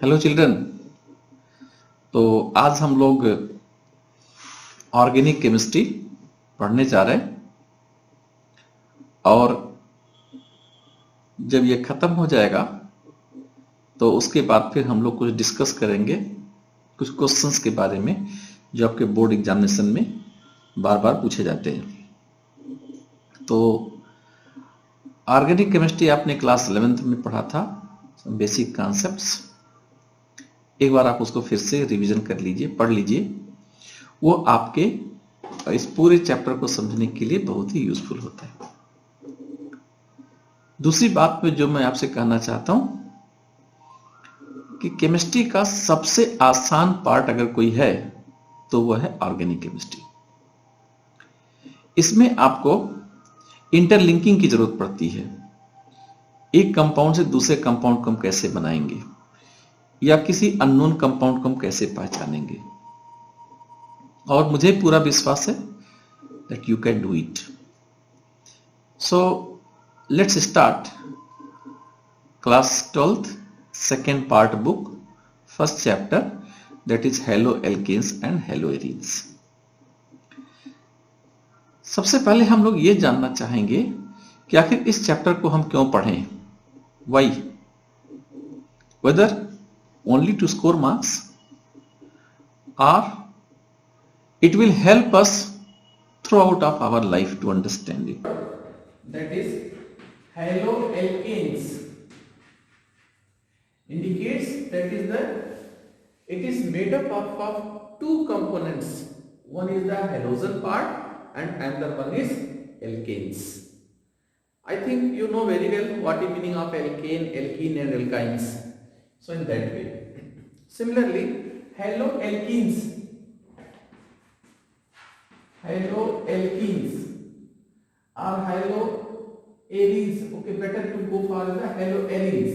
Hello children. तो आज हम लोग ऑर्गेनिक केमिस्ट्री पढ़ने जा रहे हैं और जब ये खत्म हो जाएगा तो उसके बाद फिर हम लोग कुछ डिस्कस करेंगे कुछ क्वेश्चंस के बारे में जो आपके बोर्ड एग्जामिनेशन में बार बार पूछे जाते हैं। तो ऑर्गेनिक केमिस्ट्री आपने क्लास 11th में पढ़ा था, बेसिक कॉन्सेप्ट्स। एक बार आप उसको फिर से रिवीजन कर लीजिए, पढ़ लीजिए। वो आपके इस पूरे चैप्टर को समझने के लिए बहुत ही यूजफुल होता है। दूसरी बात में जो मैं आपसे कहना चाहता हूं कि केमिस्ट्री का सबसे आसान पार्ट अगर कोई है तो वह है ऑर्गेनिक केमिस्ट्री। इसमें आपको इंटरलिंकिंग की जरूरत पड़ती है। एक कंपाउंड से दूसरे कंपाउंड को हम कैसे बनाएंगे या किसी अननोन कंपाउंड को हम कैसे पहचानेंगे, और मुझे पूरा विश्वास है that you can do it. So let's start class 12th second part book first chapter, that is haloalkanes and haloarenes. सबसे पहले हम लोग ये जानना चाहेंगे कि आखिर इस चैप्टर को हम क्यों पढ़ें। Why? Whether only to score marks or it will help us throughout of our life to understand it. That is haloalkanes indicates that it is made up of two components. One is the halogen part and another one is alkanes. I think you know very well what is meaning of alkane, alkene and alkynes. So in that way. Similarly, haloalkenes or haloarenes. Okay, better to go for the haloarenes.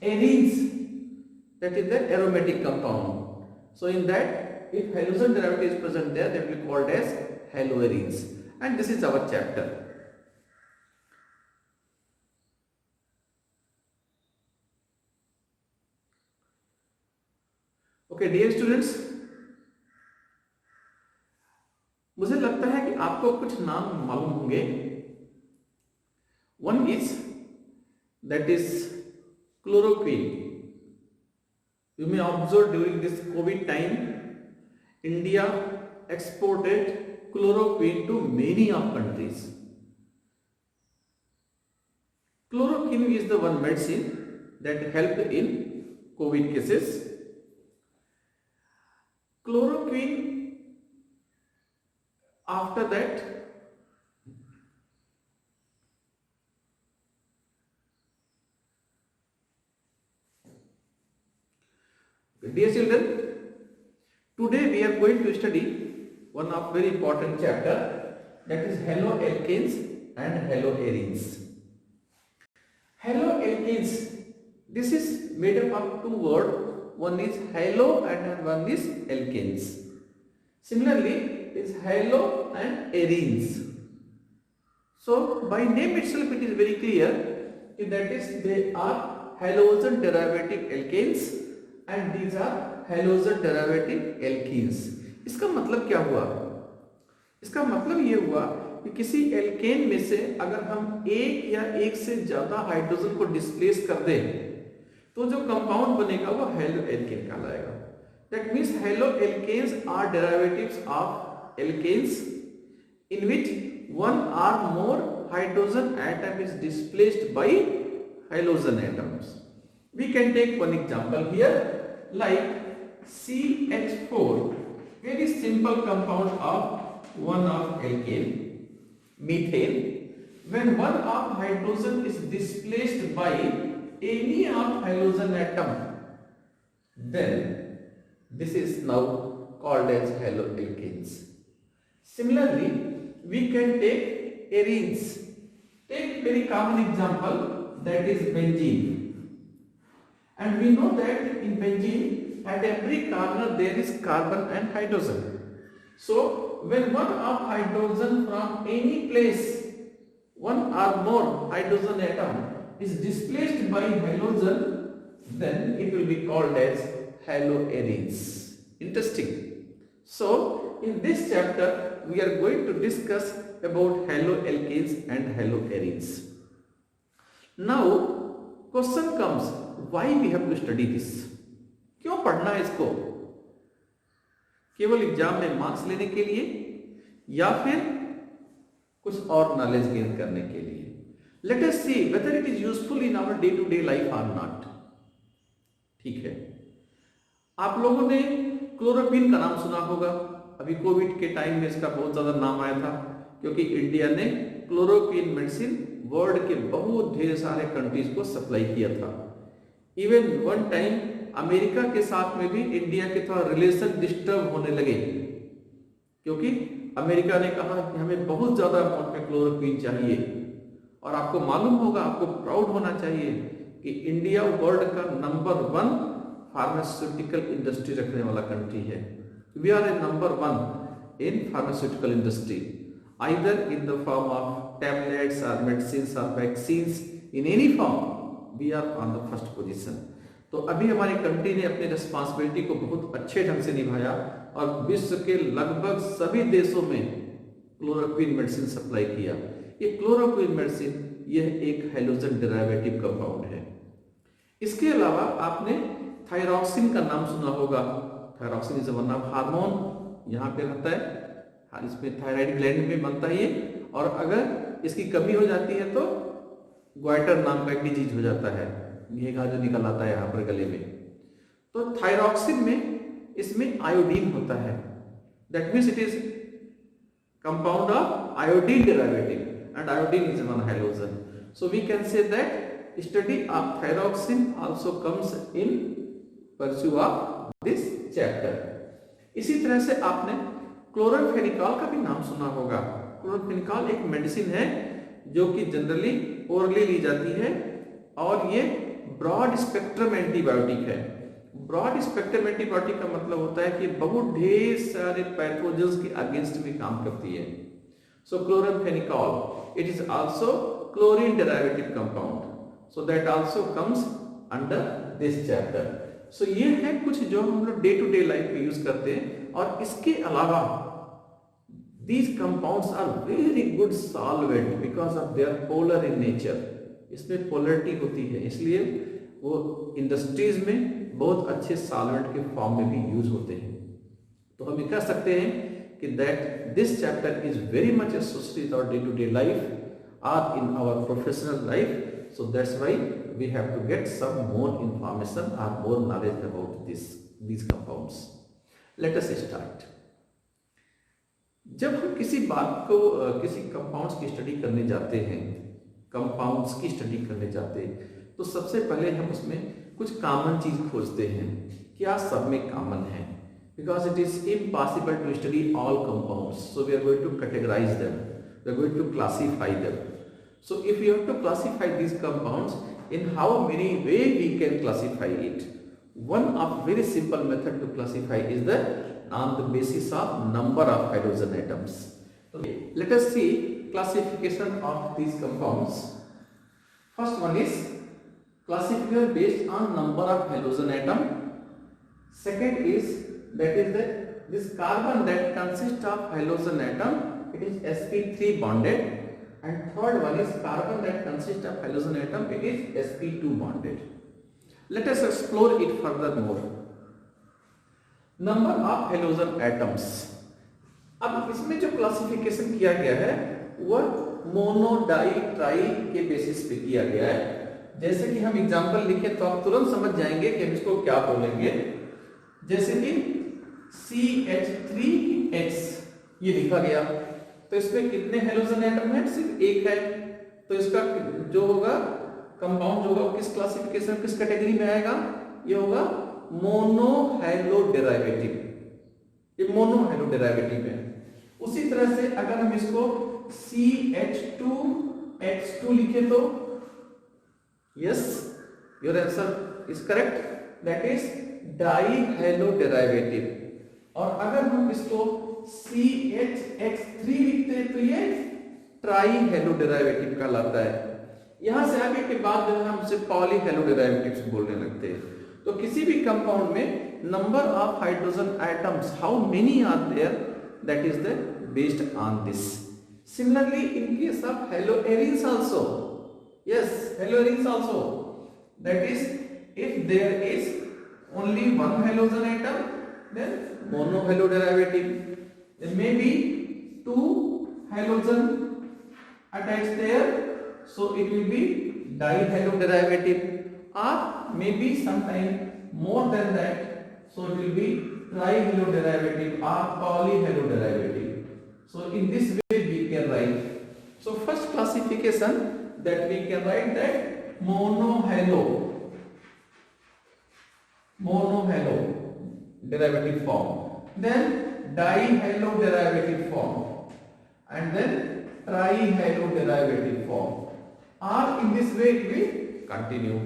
Arenes, that is the aromatic compound. So in that, if halogen derivative is present there, that will be called as haloarenes. And this is our chapter. Okay, dear students, मुझे लगता है कि आपको कुछ नाम मालूम होंगे। One is that is chloroquine. You may observe during this covid time India exported chloroquine to many of countries. Chloroquine is the one medicine that helped in covid cases. Chloroquine after that dear children, today we are going to study one of very important chapter, that is haloalkanes and haloarenes. Haloalkanes, this is made up of two words, one is halo and one is alkanes. Similarly, is halo and arenes. So by name itself it is very clear that is they are halogen derivative alkanes and these are halogen derivative alkenes. इसका मतलब क्या हुआ? इसका मतलब ये हुआ कि किसी एल्केन में से अगर हम एक या एक से ज्यादा हाइड्रोजन को डिस्प्लेस कर दें तो जो कंपाउंड बनेगा वो हेलोएल्केन कहलाएगा। That means haloalkanes are derivatives of alkanes in which one or more hydrogen atom is displaced by halogen atoms. We can take one example here like CH4, very simple compound of one of alkane, methane. When one of hydrogen is displaced by any of halogen atom, then this is now called as haloalkanes. Similarly, we can take arenes. Take very common example, that is benzene. And we know that in benzene, at every corner there is carbon and hydrogen. So, when one of hydrogen from any place, one or more hydrogen atom is displaced by halogen, then it will be called as haloarenes. Interesting. So in this chapter we are going to discuss about haloalkanes and haloarenes. Now question comes, why we have to study this? क्यों पढ़ना है इसको? केवल exam में marks लेने के लिए या फिर कुछ और नॉलेज गेन करने के लिए? Let us see whether it is useful in our day-to-day life or not. ठीक है, आप लोगों ने क्लोरोक्विन का नाम सुना होगा। अभी कोविड के टाइम में इसका बहुत ज्यादा नाम आया था, क्योंकि इंडिया ने क्लोरोक्विन मेडिसिन वर्ल्ड के बहुत ढेर सारे कंट्रीज को सप्लाई किया था। इवन वन टाइम अमेरिका के साथ में भी इंडिया के थोड़ा रिलेशन डिस्टर्ब होने लगे, क्योंकि अमेरिका ने कहा कि हमें बहुत ज्यादा अमाउंट में क्लोरोक्विन चाहिए। और आपको मालूम होगा, आपको प्राउड होना चाहिए कि इंडिया वर्ल्ड का नंबर 1 फार्मास्यूटिकल इंडस्ट्री रखने वाला कंट्री है। We are a number 1 in pharmaceutical industry, either in the form of tablets और मेडिसिन्स और vaccines, in any form we are on the first position. तो अभी हमारी कंट्री ने अपनी रिस्पॉन्सिबिलिटी को बहुत अच्छे ढंग से निभाया और विश्व के लगभग सभी देशों में क्लोरोक्विन मेडिसिन सप्लाई किया। ये क्लोरोक्विन मेडिसिन यह एक हैलोजन डेरिवेटिव कंपाउंड है। इसके अलावा आपने थायरॉक्सिन का नाम सुना होगा। Thyroxine is one of hormone, यहाँ पे रहता है, इसमें थायराइड ग्लैंड में बनता है ये, और अगर इसकी कमी हो जाती है तो ग्वाइटर नाम का एक डिजीज हो जाता है, ये जो निकल आता है यहाँ पर गले में। तो थायरॉक्सिन में इसमें आयोडीन होता है, that means it is compound of iodine derivative and iodine is one halogen. So we can say that study of thyroxine also comes in pursuit of this chapter. इसी तरह से आपने क्लोरोफेनिकॉल का भी नाम सुना होगा। क्लोरोफेनिकॉल एक मेडिसिन है जो कि जनरली ओरली ली जाती है, और ये ब्रॉड स्पेक्ट्रम एंटीबायोटिक है। ब्रॉड स्पेक्ट्रम एंटीबायोटिक का मतलब होता है कि बहुत ढेर सारे पैथोजेंस के अगेंस्ट में काम करती है। So chloramphenicol, it is also chlorine derivative compound, so that also comes under this chapter. So ये है कुछ जो हम लोग डे टू डे लाइफ में यूज करते हैं। और इसके अलावा these compounds are very good solvent because of their polar in nature. इसमें पोलरिटी होती है, इसलिए वो इंडस्ट्रीज में बहुत अच्छे सॉल्वेंट के फॉर्म में भी यूज होते हैं। तो हम ये कह सकते हैं कि that this chapter is very much associated with our day-to-day life or in our professional life. So that's why we have to get some more information or more knowledge about these compounds. Let us start. जब हम किसी बात को किसी compounds की study करने जाते हैं, कंपाउंड्स की स्टडी करने जाते हैं, तो सबसे पहले हम उसमें कुछ कॉमन चीज खोजते हैं, क्या सब में कॉमन है। Because it is impossible to study all compounds, so we are going to categorize them, we are going to classify them. So if we have to classify these compounds, in how many way we can classify it? One of very simple method to classify is on the basis of number of hydrogen atoms. Okay, let us see classification of these compounds. First one is classification based on number of halogen atom. Second is this carbon that consists of halogen atom, it is sp3 bonded, and third one is carbon that consists of halogen atom, it is sp2 bonded. Let us explore it furthermore. Number of halogen atoms. अब इसमें जो classification किया गया है वह mono, die, try के basis पे किया गया है। जैसे कि हम एग्जांपल लिखें तो आप तुरंत समझ जाएंगे कि हम इसको क्या बोलेंगे। जैसे कि CH3X ये लिखा गया, तो इसमें कितने हेलोजन एटम है? सिर्फ एक है। तो इसका जो होगा कंपाउंड जो होगा किस क्लासिफिकेशन, किस कैटेगरी में आएगा? ये होगा मोनो हैलो डेरिवेटिव, ये मोनो हैलो डेरिवेटिव है। उसी तरह से अगर हम इसको CH2X2 लिखे तो yes, your answer is correct, that is di halo derivative. और अगर हम इसको CHX3 लिखते हैं तो ये ट्राई हैलो डेरिवेटिव कहलाता है। यहां से आगे के बाद जो है हम उसे पॉली हेलो डेरिवेटिव्स बोलने लगते हैं। तो किसी भी कंपाउंड में number of hydrogen atoms, how many are there, that is the based on this. Similarly, in case of haloarenes also, yes, haloarenes also, that is, if there is only one halogen atom, then monohalo derivative. There may be two halogen attached there, so it will be dihalo derivative, or maybe sometime more than that, so it will be trihalo derivative or polyhalo derivative. So in this way we can write. So first classification that we can write that monohalo derivative form, then dihalo derivative form, and then trihalo derivative form, or in this way it will continue.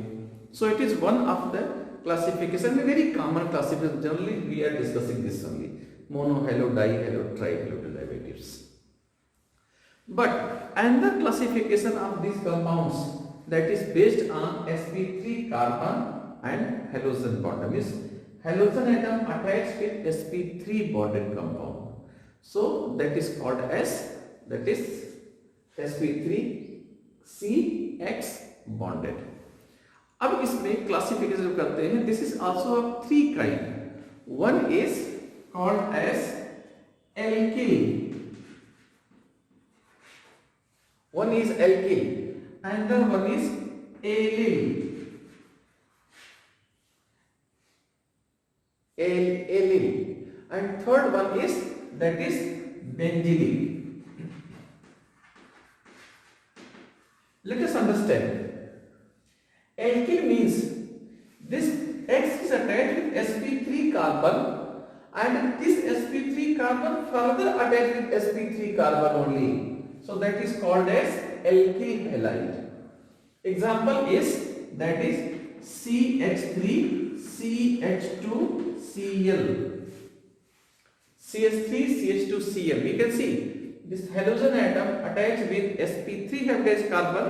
So it is one of the classification, a very common classification. Generally we are discussing this only: monohalo, dihalo, trihalo derivatives. But another classification of these compounds that is based on sp3 carbon and halogen bond, means halogen atom attached with sp3 bonded compound. So that is called as, that is sp3 CX bonded. अब इसमें classification करते हैं. This is also of three kind. One is called as alkyl, one is alkyl, and the one is allyl, and third one is, that is benzylic. Let us understand. Alkyl means this X is attached with sp3 carbon, and this sp3 carbon further attached with sp3 carbon only. So that is called as alkyl halide. Example is, that is CH3 CH2 Cl, CH3 CH2 Cl. We can see this halogen atom attached with sp3 hybridized carbon,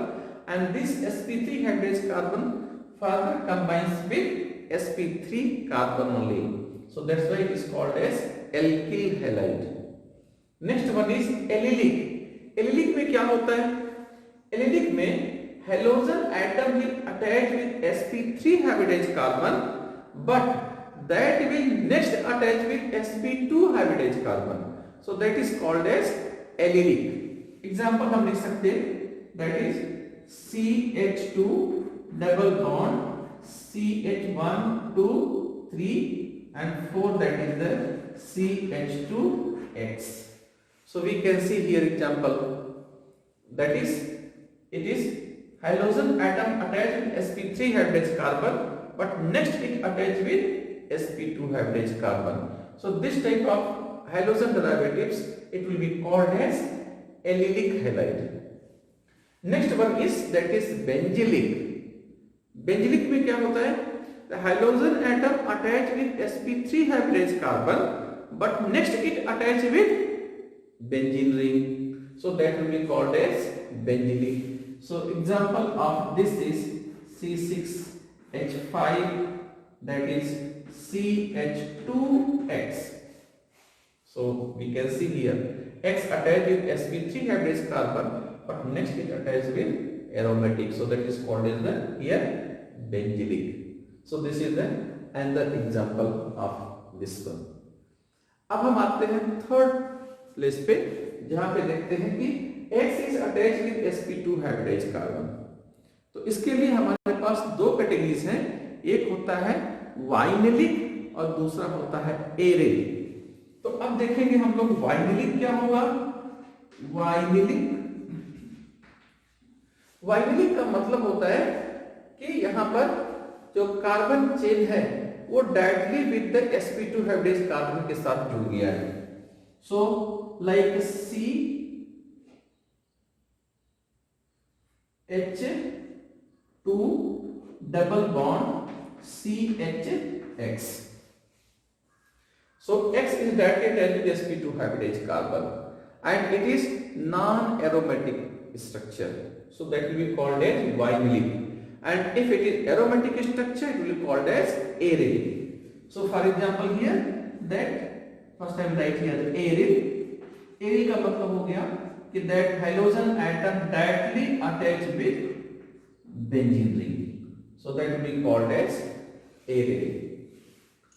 and this sp3 hybridized carbon further combines with sp3 carbon only. So that's why it is called as alkyl halide. Next one is allylic. Allylic में क्या होता है? Allylic में halogen atom will attach with sp3 hybridized carbon, but that will next attach with sp2 hybridized carbon. So that is called as allylic. Example हम लिख सकते हैं, that is CH2 double bond CH1 2 3 and 4, that is the CH2X. So we can see here example, that is, it is halogen atom attached with sp3 hybridized carbon, but next it attached with sp2 hybridized carbon. So this type of halogen derivatives, it will be called as allylic halide. Next one is, that is benzylic. Benzylic में क्या होता है? The halogen atom attached with sp3 hybridized carbon, but next it attached with benzene ring. So that will be called as benzylic. So example of this is C6H5, that is CH2X. So we can see here X attached with sp3 hybridized carbon, but next it attached with aromatic. So that is called as the here benzylic. So this is the another example of this one. अब हम आते हैं third place पे, जहां पे देखते हैं कि X is attached with sp2 hybridized carbon. तो इसके लिए हमारे पास दो कैटेगरीज हैं. एक होता है वाइनिलिक और दूसरा होता है एरिल. तो अब देखेंगे हम लोग वाइनिलिक क्या होगा. वाइनिलिक का मतलब होता है कि यहां पर जो कार्बन चेन है वो directly with the sp2 hybridised carbon के साथ जुड़ गया है. So like CH2 double bond CHX. So X is directly attached with sp2 hybridized carbon and it is non-aromatic. structure. So that will be called as vinylic. And if it is aromatic structure, it will be called as aryl. So for example here, that first I will write here aryl. aryl का मतलब हो गया कि that halogen atom directly attached with benzene ring. So that will be called as aryl.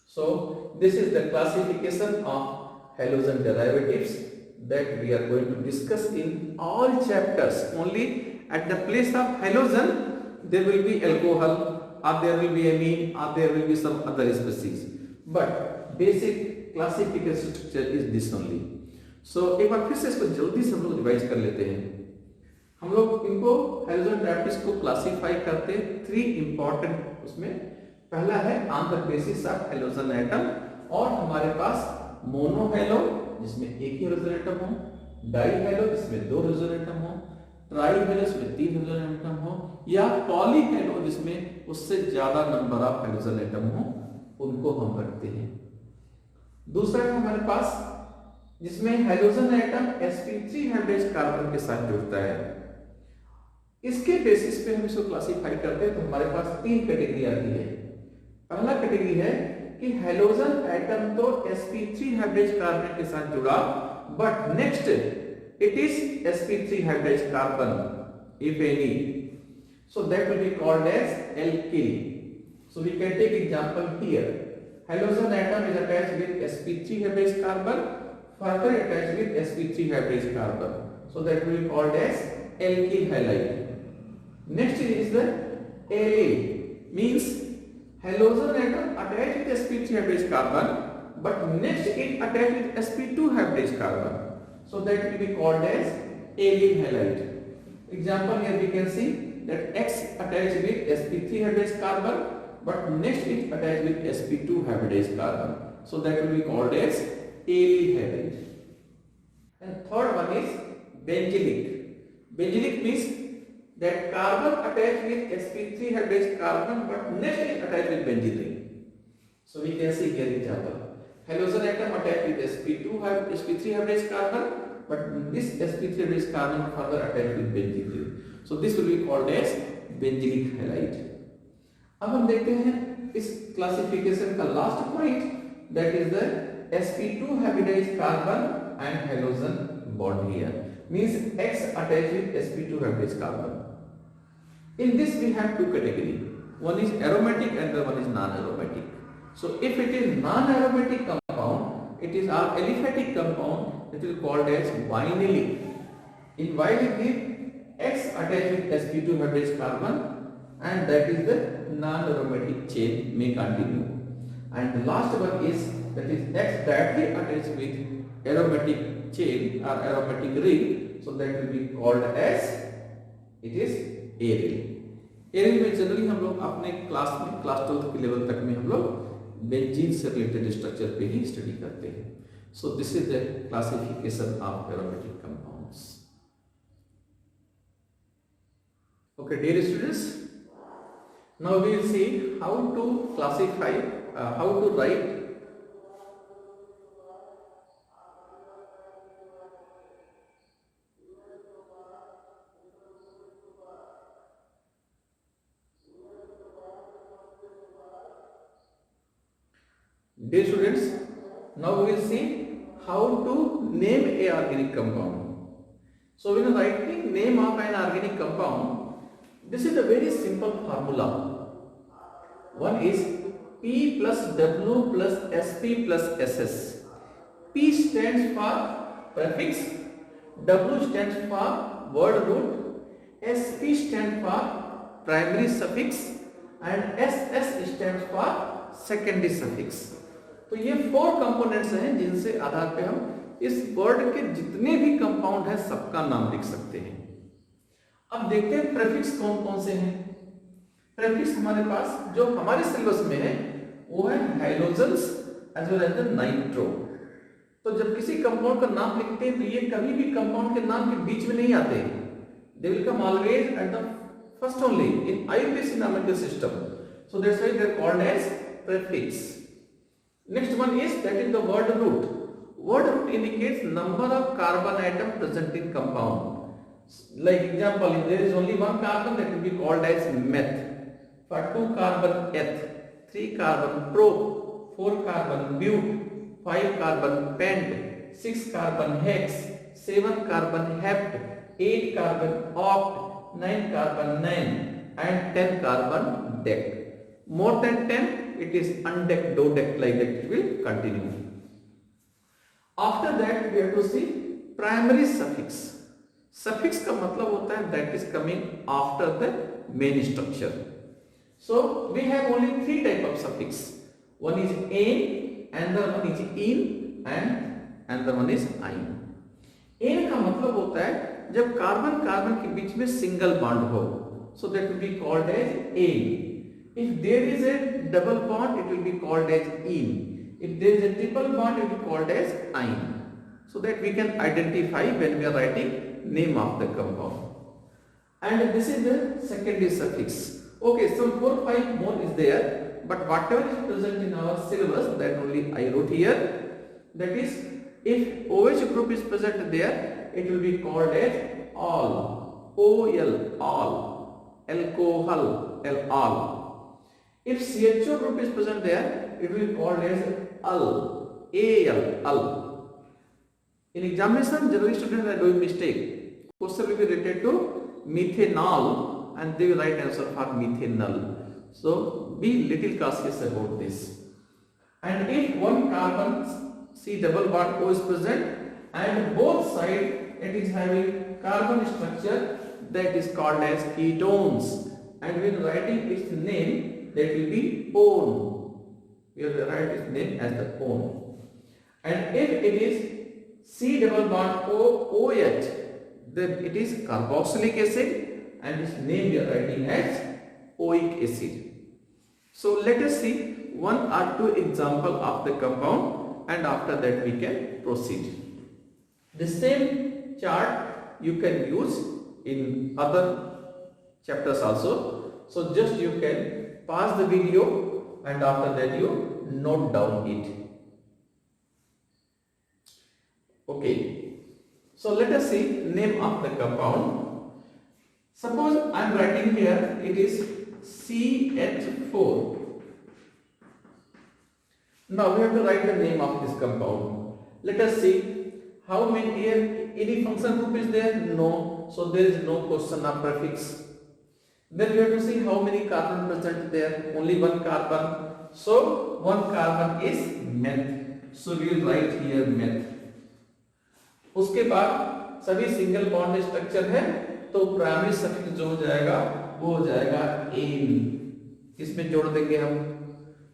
So this is the classification of halogen derivatives that we are going to discuss in all chapters. Only at the place of halogen there will be alcohol, or there will be amine, or there will be some other species. But basic classification structure is this only. So एक बार फिर से इसको जल्दी से हम लोग revise कर लेते हैं. हम लोग इनको halogen derivatives को क्लासीफाई करते हैं 3 इंपॉर्टेंट. उसमें पहला है on the basis of halogen atom, और हमारे पास मोनो हेलो जिसमें एक ही हेलोजन एटम हो, डाई हेलो जिसमें 2 हेलोजन एटम हो, ट्राई हेलो जिसमें 3 हेलोजन एटम हो, या पॉली हेलो जिसमें उससे ज्यादा नंबर ऑफ हेलोजन एटम हो, उनको हम रखते हैं. दूसरा है हमारे पास जिसमें halogen atom sp3 hybrid carbon के साथ जुड़ता है. इसके बेसिस पे हम इसको क्लासिफाई करते हैं. तो हमारे पास 3 कैटेगरी आती है. पहला कैटेगरी है कि हेलोजन एटम तो sp3 हाइब्रिड कार्बन के साथ जुड़ा, but next it is sp3 hybrid carbon if any, so that will be called as alkyl. So we can take example here. Halogen atom is attached with sp3 hybrid carbon, further attached with sp3 hybrid carbon, so that will be called as alkyl halide. Next is the allyl, means halogen atom attached with sp3 hybrid carbon, but next it attached with sp2 hybrid carbon, so that will be called as allyl halide. Example here we can see that X attached with sp3 hybrid carbon, but next it attached with sp2 hybrid carbon, so that will be called as allyl halide. And third one is benzylic. Benzylic means that carbon attached with sp3 hybrid carbon, but next it attached with benzene ring. So we can see here example. Halogen atom attached with sp3 hybrid carbon, but this sp3 hybrid carbon further attached with benzene ring. So this will be called as benzylic halide. अब हम देखते हैं इस classification का last point, that is the sp2 hybridized carbon and halogen bond here, means X attached with sp2 hybridized carbon. In this we have 2 category. One is aromatic and the one is non-aromatic. So if it is non-aromatic compound, it is our aliphatic compound, it will be called as vinylic. In vinylic, X attached with sp2 hybrid carbon, and that is the non-aromatic chain may continue. And the last one is that is X directly attached with aromatic chain or aromatic ring, so that will be called as it is aryl. aryl में generally हम लोग अपने class 12th के level तक में हम लोग benzene से रिलेटेड स्ट्रक्चर पे ही स्टडी करते हैं. So this is the classification of aromatic compounds. Okay, dear students, now we will see how to classify, how to write Dear students, now we will see how to name a organic compound. So when writing name of an organic compound, this is a very simple formula. One is P plus W plus Sp plus Ss. P stands for prefix, W stands for word root, Sp stands for primary suffix, and Ss stands for secondary suffix. तो ये 4 components हैं जिनसे आधार पे हम इस word के जितने भी कंपाउंड है सबका नाम लिख सकते हैं. अब देखते हैं प्रेफिक्स कौन कौन से हैं. प्रेफिक्स हमारे पास जो हमारे सिलेबस में है वो है hydrogens as well as the nitro. तो जब किसी कंपाउंड का नाम लिखते हैं तो ये कभी भी कंपाउंड के नाम के बीच में नहीं आते. They will come always at the first only in IUPAC nomenclature system. So that's why they are called as prefix. Next one is that is the word root. Word root indicates number of carbon atom present in compound. Like example, if there is only one carbon, that will be called as meth. For 2 carbon eth, 3 carbon prop, 4 carbon but, 5 carbon pent, 6 carbon hex, 7 carbon hept, 8 carbon oct, 9 carbon nen, and 10 carbon dect. More than 10, it is undecked, dodecked, like that it will continue. After that, we have to see primary suffix. Suffix का मतलब होता है that is coming after the main structure. So we have only 3 type of suffix. One is an, another one is in, and another one is ein. An का मतलब होता है जब carbon carbon के बीच में सिंगल बॉन्ड हो, so that will be called as an. If there is a double bond, it will be called as in. If there is a triple bond, it will be called as ein. So that we can identify when we are writing name of the compound. And this is the secondary suffix. Okay, some 4 or 5 more is there, but whatever is present in our syllabus, that only I wrote here. That is, if OH group is present there, it will be called as all. OL, all. Alcohol, all. If CHO group is present there, it will be called as al. Al. In examination, generally students are doing mistake. Question will be related to methanol, and they will write answer for methanol. So be little cautious about this. And if one carbon C double bond O is present and both sides it is having carbon structure, that is called as ketones. And when writing its name, that will be one. We will write its name as the one. And if it is C double bond OH, then it is carboxylic acid, and its name we are writing as oic acid. So let us see 1 or 2 example of the compound, and after that we can proceed. The same chart you can use in other chapters also. So just you can pause the video and after that you note down it. Okay, so let us see name of the compound. Suppose I am writing here, it is CH4. Now we have to write the name of this compound. Let us see how many here, any function group is there? No, so there is no question of prefix. Then we have to see how many carbon present there, only 1 carbon. So 1 carbon is meth. So we will write here meth. उसके बाद सभी single bond structure है, तो primary suffix जो हो जाएगा वो हो जाएगा एन, इसमें जोड़ देंगे हम.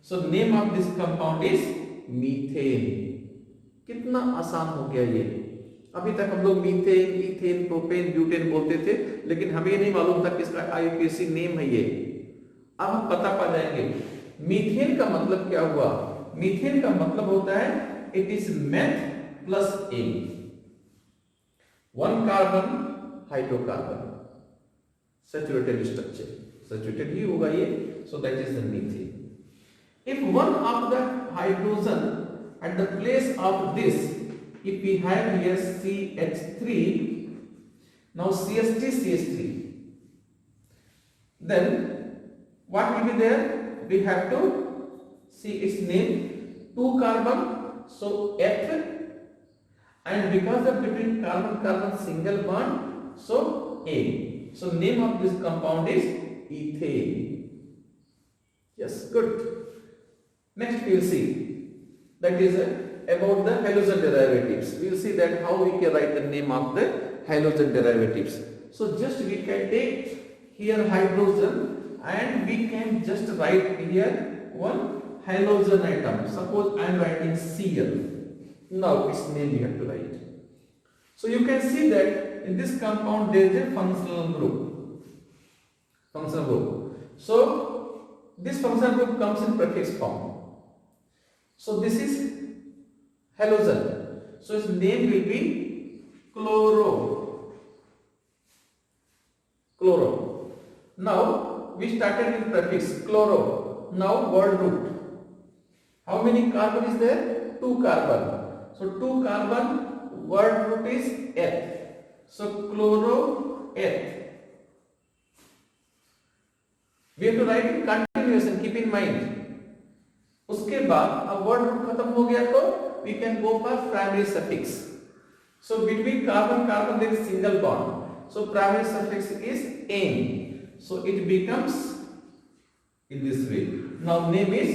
So name of this compound is methane. कितना आसान हो गया ये. अभी तक हम लोग मीथेन, इथेन, प्रोपेन, ब्यूटेन बोलते थे, लेकिन हमें नहीं मालूम था कि इसका आईयूपीएसी नेम है ये. अब हम पता पा जाएंगे. मीथेन का मतलब क्या हुआ? मीथेन का मतलब होता है it is meth plus n. 1 carbon hydrocarbon, saturated structure, saturated ही होगा ये, so that is the methane. If one of the hydrogen at the place of this, if we have here CH3, now CH3, then what will be there? We have to see its name, 2 carbon, so F. And because of between carbon single bond, so A. So name of this compound is ethane. Yes, good. Next we will see, that is about the halogen derivatives. We will see that how we can write the name of the halogen derivatives. So just we can take here hydrogen and we can just write here one halogen atom. Suppose I am writing Cl. Now its name we have to write. So you can see that in this compound there is a functional group. So this functional group comes in prefix form. So this is halogen. So its name will be chloro. Now we started with prefix chloro. Now word root. How many carbon is there? 2 carbon. So 2 carbon, word root is F. So chloroeth. We have to write in continuation, keep in mind. उसके बाद अब word root खत्म हो गया तो we can go for primary suffix. So between carbon carbon there is single bond. So primary suffix is ane. So it becomes in this way. Now name is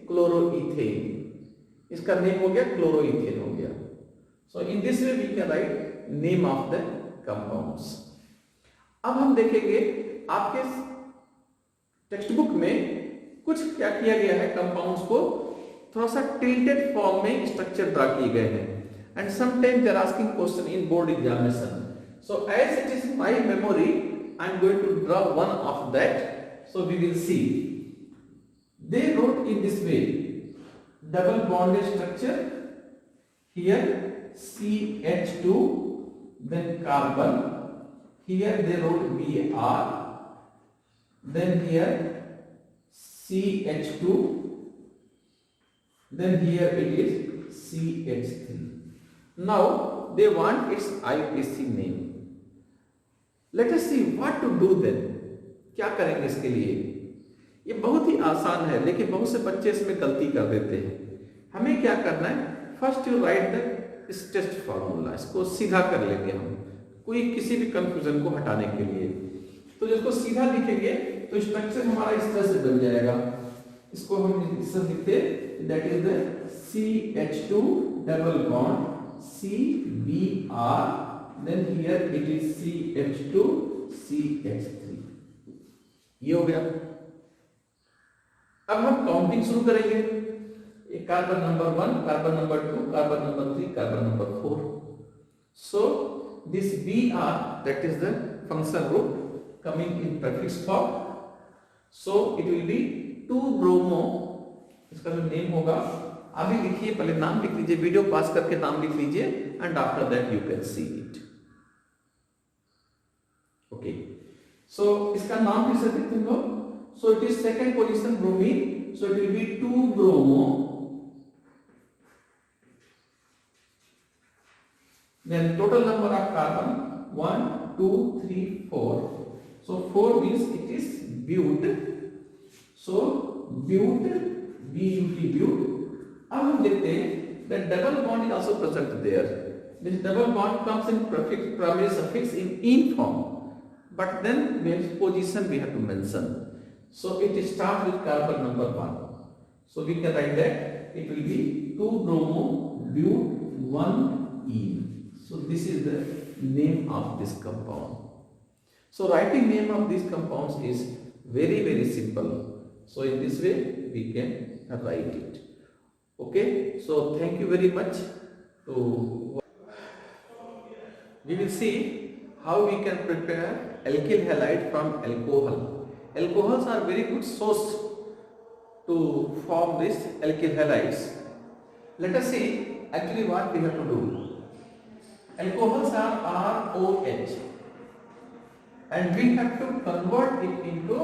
chloroethane. इसका name हो गया chloroethane हो गया. So in this way we can write name of the compounds. अब हम देखेंगे आपके text book में कुछ क्या किया गया है, कंपाउंड्स को थोड़ा सा टिल्टेड फॉर्म में स्ट्रक्चर ड्रा किए गए हैं. And sometimes they are asking question in board examination. So as it is my memory I am going to draw one of that. So we will see. They wrote in this way double bonded structure. Here CH2, then carbon. Here they wrote Br. Then here CH2. Then here it is CH3. Now they want its IUPAC name. Let us see what to do then. क्या करेंगे इसके लिए? ये बहुत ही आसान है, लेकिन बहुत से बच्चे इसमें गलती कर देते हैं. हमें क्या करना है, first you right the stretched formula. इसको सीधा कर लेंगे हम, कोई किसी भी कंफ्यूजन को हटाने के लिए. तो जिसको सीधा लिखेंगे तो स्ट्रक्चर हमारा इस तरह से बन जाएगा. इसको हम इस तरह लिखते हैं, that is the CH2 double bond CBr, then here it is CH2 CH3. ये हो गया. अब हम काउंटिंग शुरू करेंगे. Carbon number 1, carbon number 2, carbon number 3, carbon number 4. So this Br, that is the function group coming in prefix form. So it will be 2-bromo. इसका जो name होगा अभी लिखिए, पहले नाम लिख लीजिए, वीडियो पास करके नाम लिख लीजिए, and after that you can see it. Okay, so इसका नाम किस तरह लिखते हो? So it is second position bromine. So it will be 2-bromo. Then total number of carbon 1, 2, 3, 4. So 4 means it is bute. So bute, B-U-T, bute. अब हम देखते हैं that double bond is also present there. This double bond comes in prefix, primary suffix in ene form, but then its position we have to mention. So it starts with carbon number 1. So we can write that it will be 2-bromo bute 1-ene. So this is the name of this compound. So writing name of these compounds is very, very simple. So in this way we can write it. Okay. So thank you very much. So we will see how we can prepare alkyl halide from alcohol. Alcohols are very good source to form these alkyl halides. Let us see actually what we have to do. Alcohols are ROH, and we have to convert it into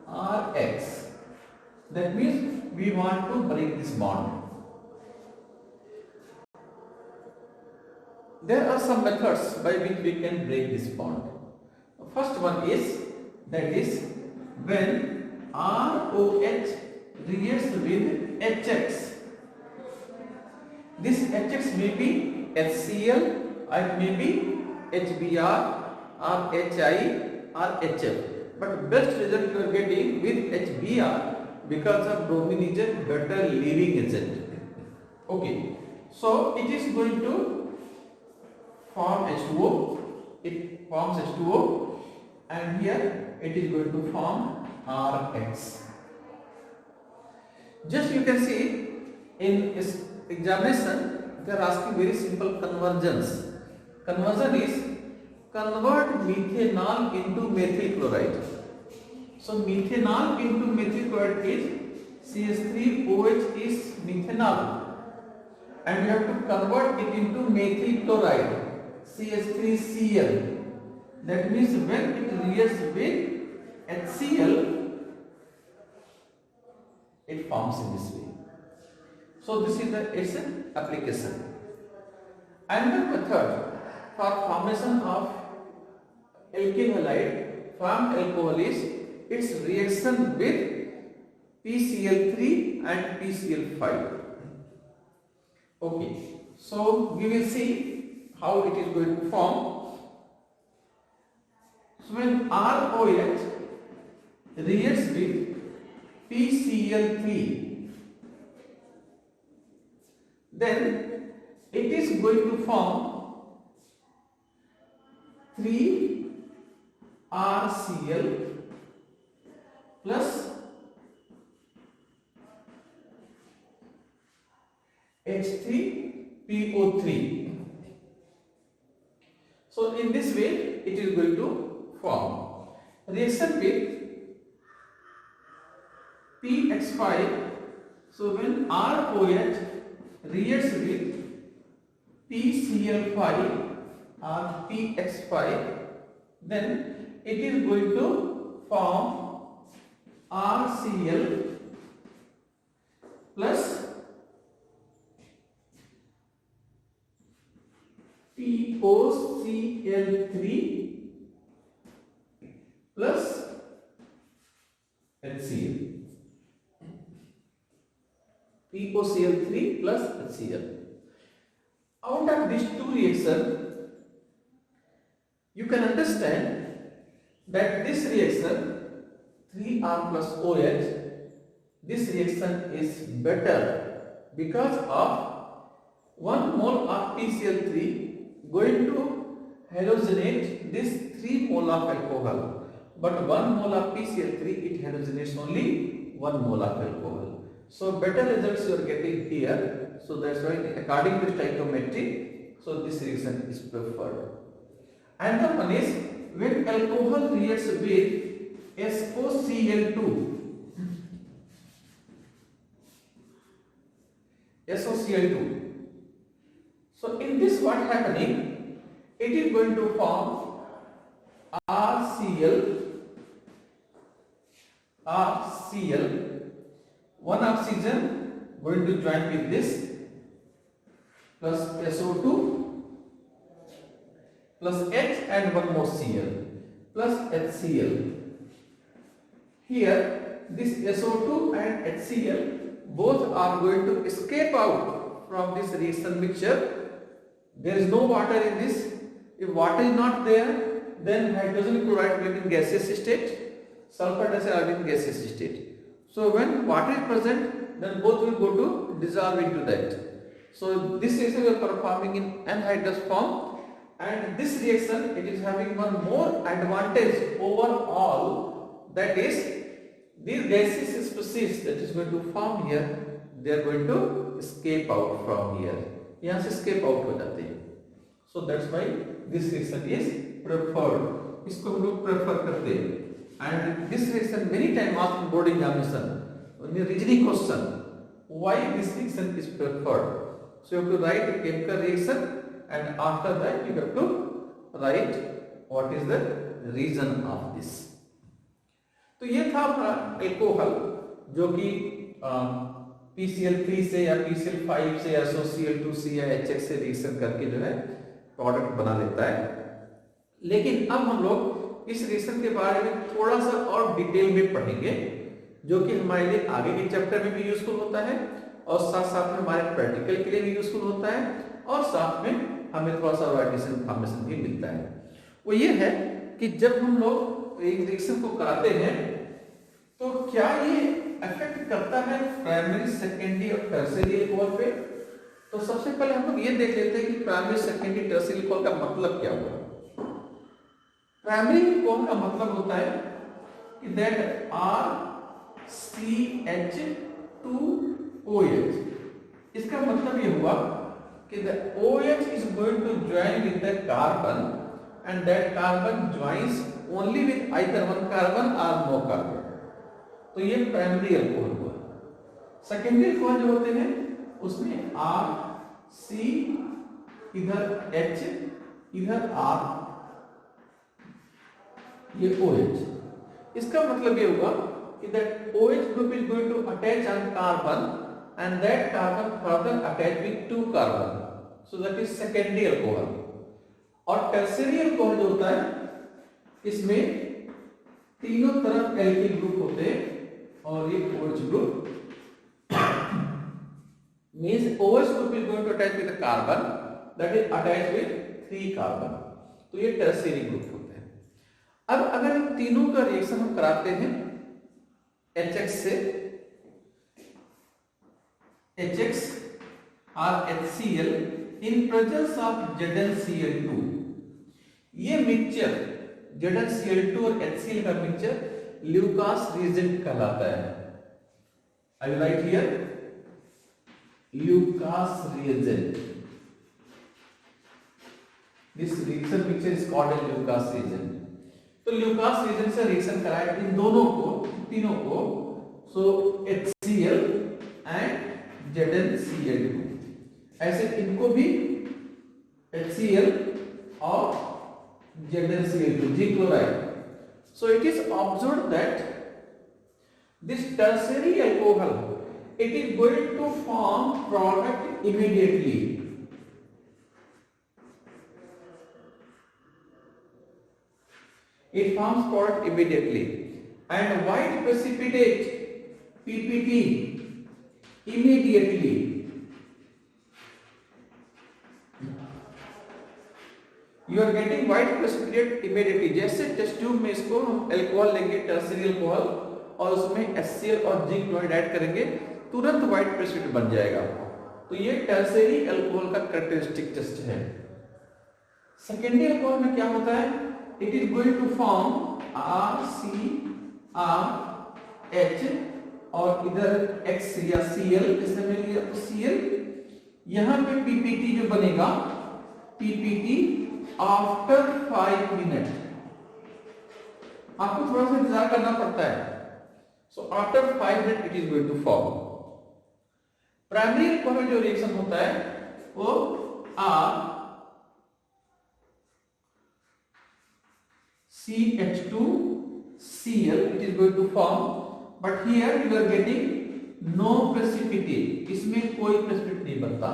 RX. That means we want to break this bond. There are some methods by which we can break this bond. The first one is, that is when ROH reacts with HX. This HX may be HCl, or it may be HBr or HI or HF. But best result you are getting with HBr because of bromine is a better leaving agent. Okay, so it is going to form H2O. It forms H2O, and here it is going to form RX. Just you can see in this examination they are asking very simple conversions. Conversion is convert methanol into methyl chloride. So methanol into methyl chloride is CH3OH is methanol, and we have to convert it into methyl chloride CH3Cl. That means when it reacts with HCl, it forms in this way. So this is its application. And the method for formation of alkyl halide formed alcohol is its reaction with PCl3 and PCl5. Okay, so we will see how it is going to form. So when ROH reacts with PCl3, then it is going to form 3RCl plus H3PO3. So in this way it is going to form reaction with PX5. So when ROH reacts with PCl5 or PX5, then it is going to form RCl plus POCl3 plus HCl. POCl3 plus HCl. Out of these two reactions, you can understand that this reaction 3R plus OH, this reaction is better because of 1 mole of PCl3 going to halogenate this 3 mole of alcohol, but 1 mole of PCl3 it halogenates only 1 mole of alcohol. So better results you are getting here. So that's why according to stoichiometry, so this reaction is preferred. And the one is when alcohol reacts with SOCl2. SOCl2. So in this what happening? It is going to form RCl, one oxygen going to join with this plus SO2 plus H and one more Cl plus HCl. Here this SO2 and HCl both are going to escape out from this reaction mixture. There is no water in this. If water is not there, then hydrogen chloride will be in gaseous state, sulfur dioxide will be in gaseous state. So when water is present, then both will go to dissolve into that. So this reaction we are performing in anhydrous form, and this reaction it is having one more advantage over all, that is these gaseous species that is going to form here, they are going to escape out from here. यहाँ से escape out हो जाते हैं. So that's why this reaction is preferred. इसको हम लोग prefer करते हैं. And this reaction many times asked in board examination, in the reasoning question, why this reaction is preferred. So you have to write a chemical reaction, and after that you have to write what is the reason of this. तो ये था हमारा alcohol जो कि PCl3 से या PCl5 से या SOCl2 से या HX से रिएक्शन करके जो है प्रोडक्ट बना लेता है. लेकिन अब हम लोग इस रिएक्शन के बारे में थोड़ा सा और डिटेल में पढ़ेंगे, जो कि हमारे लिए आगे के चैप्टर में भी यूजफुल होता है और साथ साथ में हमारे प्रैक्टिकल के लिए भी यूजफुल होता है और साथ में हमें थोड़ा सा एडिशनल इन्फॉर्मेशन भी मिलता है. वो ये है कि जब हम लोग एक रिएक्शन को कराते हैं तो क्या ये अफेक्ट करता है प्राइमरी, सेकेंडरी और टर्शियरी एल्कोहल पे. तो सबसे पहले हम लोग ये देख लेते हैं कि प्राइमरी, सेकेंडरी, टर्शियरी एल्कोहल का मतलब क्या हुआ. प्राइमरी एल्कोहल का मतलब होता है कि दैट RCH2OH. इसका मतलब ये हुआ कि the OH is going to join with the carbon and that carbon joins only with either one carbon or no carbon. तो ये प्राइमरी एल्कोहल हुआ. सेकेंडरी एल्कोहल जो होते हैं उसमें R, C, इधर H, इधर R, ये OH. इसका मतलब ये हुआ कि that OH group is going to attach on carbon and that carbon further attach with two carbon. So that is secondary alcohol. और tertiary alcohol जो होता है इसमें तीनों तरफ एल्किल ग्रुप होते हैं और एक OH group means OH group is going to attach with a carbon that is attached with 3 carbon. तो ये टर्शियरी ग्रुप होते हैं। अब अगर इन तीनों का रिएक्शन हम कराते हैं HX से, HX और HCl in presence of ZnCl2, ये मिक्सचर ZnCl2 और HCl का मिक्सचर ल्यूकास रिएजेंट कहलाता है। I will write here Lucas reagent. This reaction mixture is called as Lucas reagent. तो Lucas reagent से रिएक्शन कराया इन दोनों को, तीनों को, so HCl and ZnCl2, ऐसे इनको भी HCl और ZnCl2 zinc chloride. So it is observed that this tertiary alcohol, it is going to form product immediately. It forms product immediately, and white precipitate PPT immediately. You are getting white precipitate immediately. जैसे test tube में इसको हम alcohol लेंगे, tertiary alcohol, और उसमें HCl और zinc chloride add करेंगे, तुरंत व्हाइट प्रेसिपिटेट बन जाएगा। तो ये टर्शियरी अल्कोहल का कैरेक्टरिस्टिक टेस्ट है। सेकेंडरी अल्कोहल में क्या होता है? It is going to form RCRH और इधर X या Cl, इसमें मिल गया तो Cl, यहां पे PPT जो बनेगा, PPT आफ्टर 5 मिनट। आपको थोड़ा सा इंतजार करना पड़ता है। So after 5 minutes it is going to form. Primary alcohol में जो रिएक्शन होता है वो CH2Cl it is going to form, but here you are getting no precipitate, इसमें कोई प्रेसिपिटेट नहीं बनता।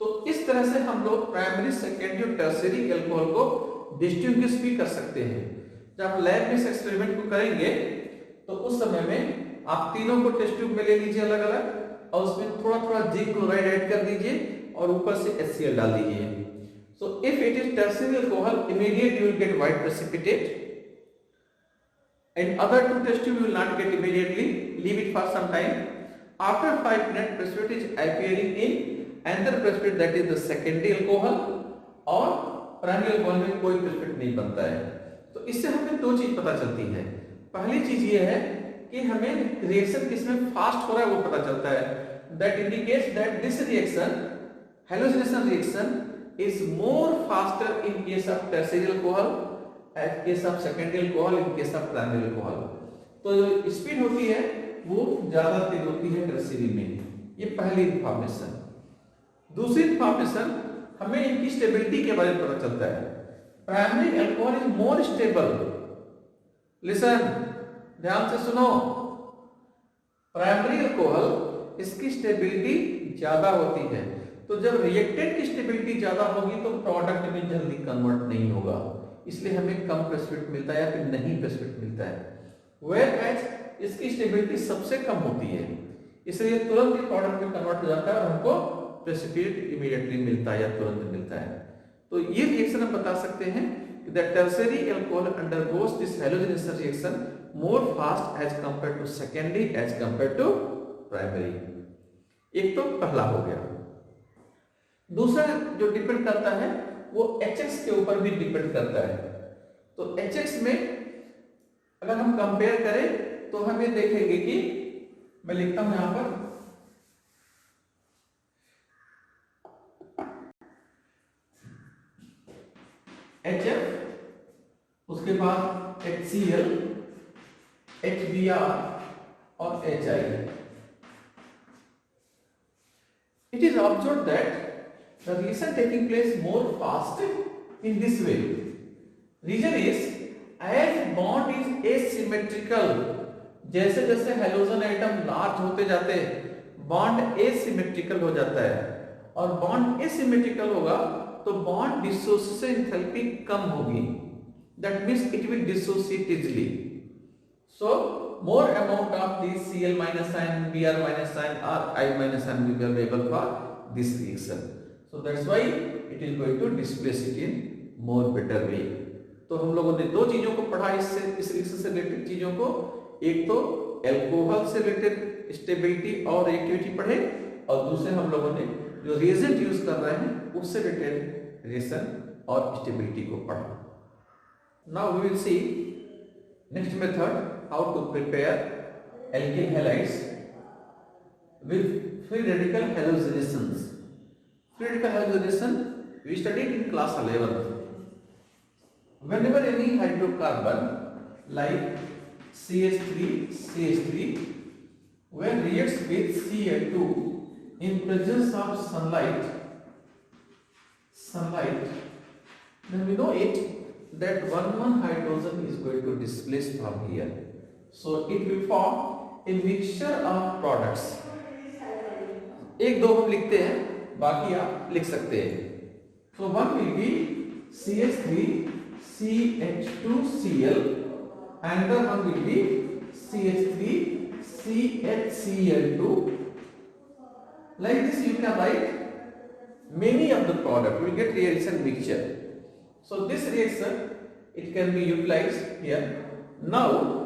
तो इस तरह से हम लोग प्राइमरी, सेकेंडरी और टर्शियरी अल्कोहल को डिस्टिंग्विश भी कर सकते हैं। जब लैब में इस एक्सपेरिमेंट को करेंगे तो उस समय में आप तीनों को टेस्ट ट्यूब में ले लीजिए अलग अलग, और उसमें थोड़ा थोड़ा जिंक क्लोराइड ऐड कर दीजिए और ऊपर से HCl डाल दीजिए। So if it is tertiary alcohol, immediate you will get white precipitate, and other two test tube you will not get immediately, leave it for some time. After 5 minute precipitate is appearing in another precipitate, that is the secondary alcohol, और primary alcohol में कोई precipitate नहीं बनता है। तो इससे हमें दो चीज पता चलती है। पहली चीज ये है कि हमें रिएक्शन किसमें फास्ट हो रहा है वो पता चलता है। That indicates that this reaction, halogenation reaction, is more faster in case of tertiary alcohol, in case of secondary alcohol, in case of primary alcohol. तो जो स्पीड होती है वो ज्यादा तेज होती है टर्शियरी में। ये पहली इंफॉर्मेशन। दूसरी इंफॉर्मेशन, हमें इनकी स्टेबिलिटी के बारे में पता चलता है। Primary alcohol is more stable. Listen, ध्यान से सुनो। प्राइमरी अल्कोहल, इसकी स्टेबिलिटी ज्यादा होती है। तो जब रिएक्टेंट की स्टेबिलिटी ज्यादा होगी तो प्रोडक्ट में जल्दी कन्वर्ट नहीं होगा, इसलिए हमें कम प्रेसिपिटेट मिलता है या फिर नहीं प्रेसिपिटेट मिलता है। Whereas इसकी स्टेबिलिटी सबसे कम होती है, इसलिए तुरंत ही प्रोडक्ट में कन्वर्ट हो जाता है और हमको प्रेसिपिटेट इमीडिएटली मिलता है या तुरंत मिलता है। तो ये रिएक्शन हम बता सकते हैं that tertiary alcohol undergoes this halogenation reaction more fast as compared to secondary as compared to primary। एक तो पहला हो गया। दूसरा जो डिपेंड करता है वो HX के ऊपर भी डिपेंड करता है। तो HX में अगर हम कंपेयर करें तो हमें देखेंगे कि, मैं लिखता हूं यहां पर, HF, उसके बाद HCl, HBr और HI। It is observed that the reaction taking place more fast in this way. Reason is, as bond is asymmetrical, जैसे जैसे हेलोजन एटम लार्ज होते जाते हैं बॉन्ड एसिमेट्रिकल हो जाता है, और बॉन्ड एसिमेट्रिकल होगा तो बॉन्ड डिसोसिएशन एंथैल्पी कम होगी। that means it will dissociate easily. So more amount of the Cl minus ion, Br minus ion or I minus ion will be available for this reaction. So that's why it is going to displace it in more better way. तो हम लोगों ने दो चीजों को पढ़ा इससे, इस रिएक्शन से रिलेटेड चीजों को, एक तो एल्कोहल से रिलेटेड स्टेबिलिटी और रिएक्टिविटी पढ़े, और दूसरे हम लोगों ने जो रिएजेंट यूज कर रहे हैं उससे रिलेटेड रिएक्शन और स्टेबिलिटी को पढ़ा. Now we will see next method, how to prepare alkyl halides with free radical halogenations. Free radical halogenation we studied in class 11. Whenever any hydrocarbon like CH3 when reacts with Cl2 in presence of sunlight, then we know it that one hydrogen is going to displace from here. So it will form a mixture of products. एक दो हम लिखते हैं, बाकी आप लिख सकते हैं. So one will be CH3 CH2Cl and the one will be CH3 CHCl2. Like this you can write many of the product. You will get reaction mixture. So this reaction it can be utilized here. Now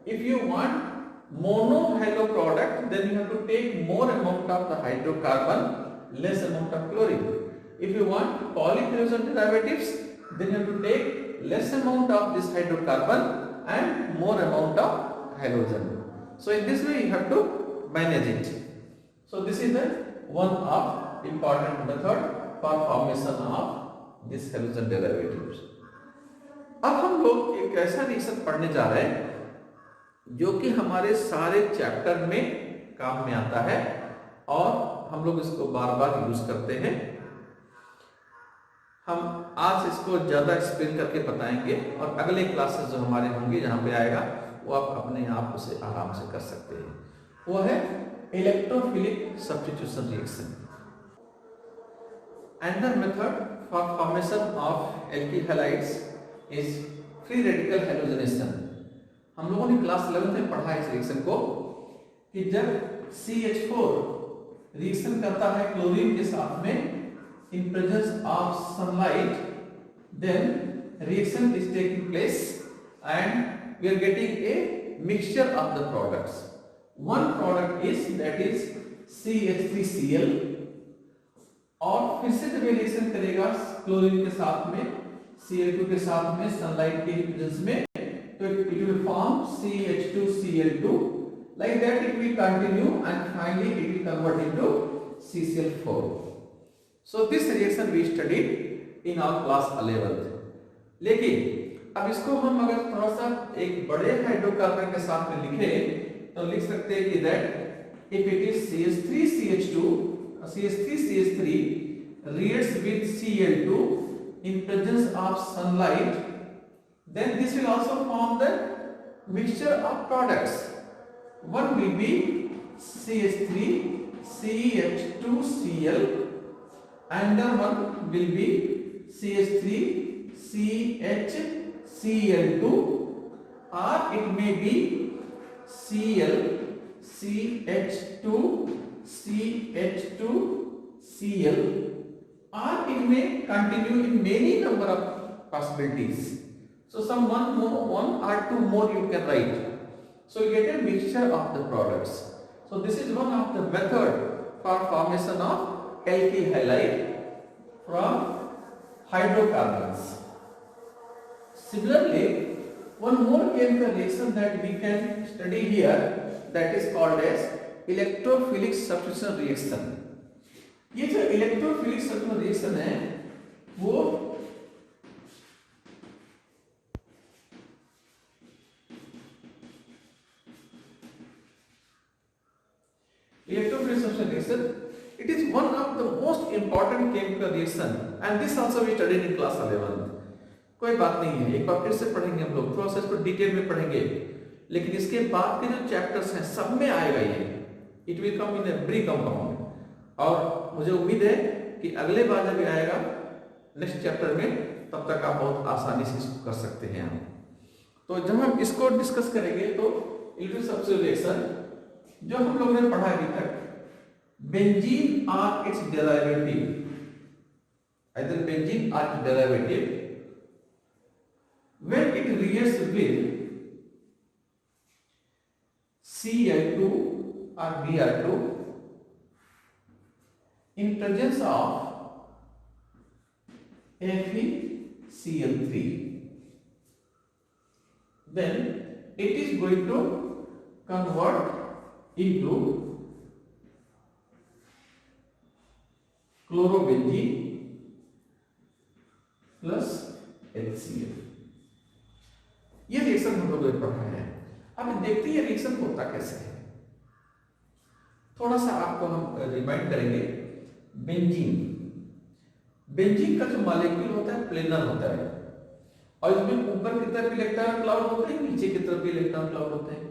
if you want mono-halo product, then you have to take more amount of the hydrocarbon, less amount of chlorine. If you want polyhalogen derivatives, then you have to take less amount of this hydrocarbon and more amount of halogen. So in this way you have to manage it. So this is the one of important method for formation of this halogen derivatives. अब हम लोग एक ऐसा reaction पढ़ने जा रहे हैं जो कि हमारे सारे चैप्टर में काम में आता है और हम लोग इसको बार बार यूज करते हैं. हम आज इसको ज्यादा एक्सप्लेन करके बताएंगे और अगले क्लासेस जो हमारे होंगे जहां पे आएगा वो आप अपने आप उसे आराम से कर सकते हैं. वो है electrophilic substitution reaction. Another method for formation of alkyl halides is free radical halogenation. हम लोगों ने क्लास 11 में पढ़ा इस रिएक्शन को कि जब CH4 रिएक्शन करता है क्लोरीन के साथ में in presence of sunlight, then reaction is taking place and we are getting a mixture of the products. One product is that is CH3Cl और फिर से जब रिएक्शन करेगा क्लोरीन के साथ में Cl2 के साथ में सनलाइट के प्रेजेंस में, so it will form CH2Cl2. Like that it will continue and finally it will convert into CCl4. So this reaction we studied in our class 11th. लेकिन अब इसको हम अगर थोड़ा सा एक बड़े हाइड्रोकार्बन के साथ में लिखें तो लिख सकते हैं कि that if it is CH3CH2 CH3CH3 reacts with Cl2 in presence of sunlight, then this will also form the mixture of products. One will be CH3 CH2Cl and the one will be CH3 CHCl2 or it may be Cl CH2 CH2Cl or it may continue in many number of possibilities. So some one or two more you can write. So you get a mixture of the products. So this is one of the method for formation of alkyl halide from hydrocarbons. Similarly, one more chemical reaction that we can study here that is called as electrophilic substitution reaction. ये जो electrophilic substitution reaction है वो electrophilic substitution reaction, it is one of the most important chemical reaction and this also we studied in class 11. कोई बात नहीं है, एक बार फिर से पढ़ेंगे हम लोग, थोड़ा सा इसको डिटेल में पढ़ेंगे, लेकिन इसके बाद के जो चैप्टर्स हैं सब में आएगा ये. It will come in every compound और मुझे उम्मीद है कि अगले बार जब आएगा नेक्स्ट चैप्टर में तब तक आप बहुत आसानी से इसको कर सकते हैं हम। तो जब हम इसको डिस्कस करेंगे तो इलेक्ट्रॉनिक सब्स्टिट्यूशन रिएक्शन जो हम लोगों ने पढ़ा अभी तक, benzene or its derivative, either benzene or its derivative, when it reacts with Cl2 or Br2 in presence of FeCl3, then it is going to convert into chlorobenzene plus HCl। ये reaction हम लोगों ने पढ़ा है। अब देखते हैं reaction होता कैसे है। थोड़ा सा आपको हम रिमाइंड करेंगे। बेंजीन का जो मॉलिक्यूल होता है प्लेनर होता है और इसमें ऊपर की तरफ इलेक्ट्रॉन क्लाउड होते हैं, नीचे की तरफ भी इलेक्ट्रॉन क्लाउड होते हैं,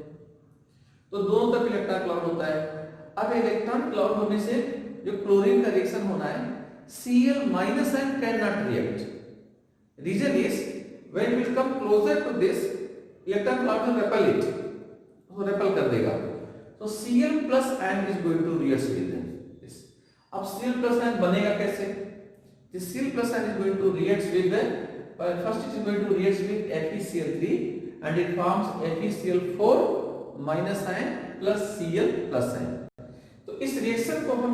तो दोनों तरफ इलेक्ट्रॉन क्लाउड होता है। अब इलेक्ट्रॉन क्लाउड होने से जो क्लोरीन का रिएक्शन होना है, Cl minus and cannot react. Reason is when it will come closer to this, electron cloud will repel it, तो repel कर देगा, तो Cl plus ion is going to react with this। अब Cl plus ion बनेगा कैसे? This Cl plus ion is going to react with the first it is going to react with FeCl3 and it forms FeCl4 minus ion plus Cl plus ion। तो इस reaction को हम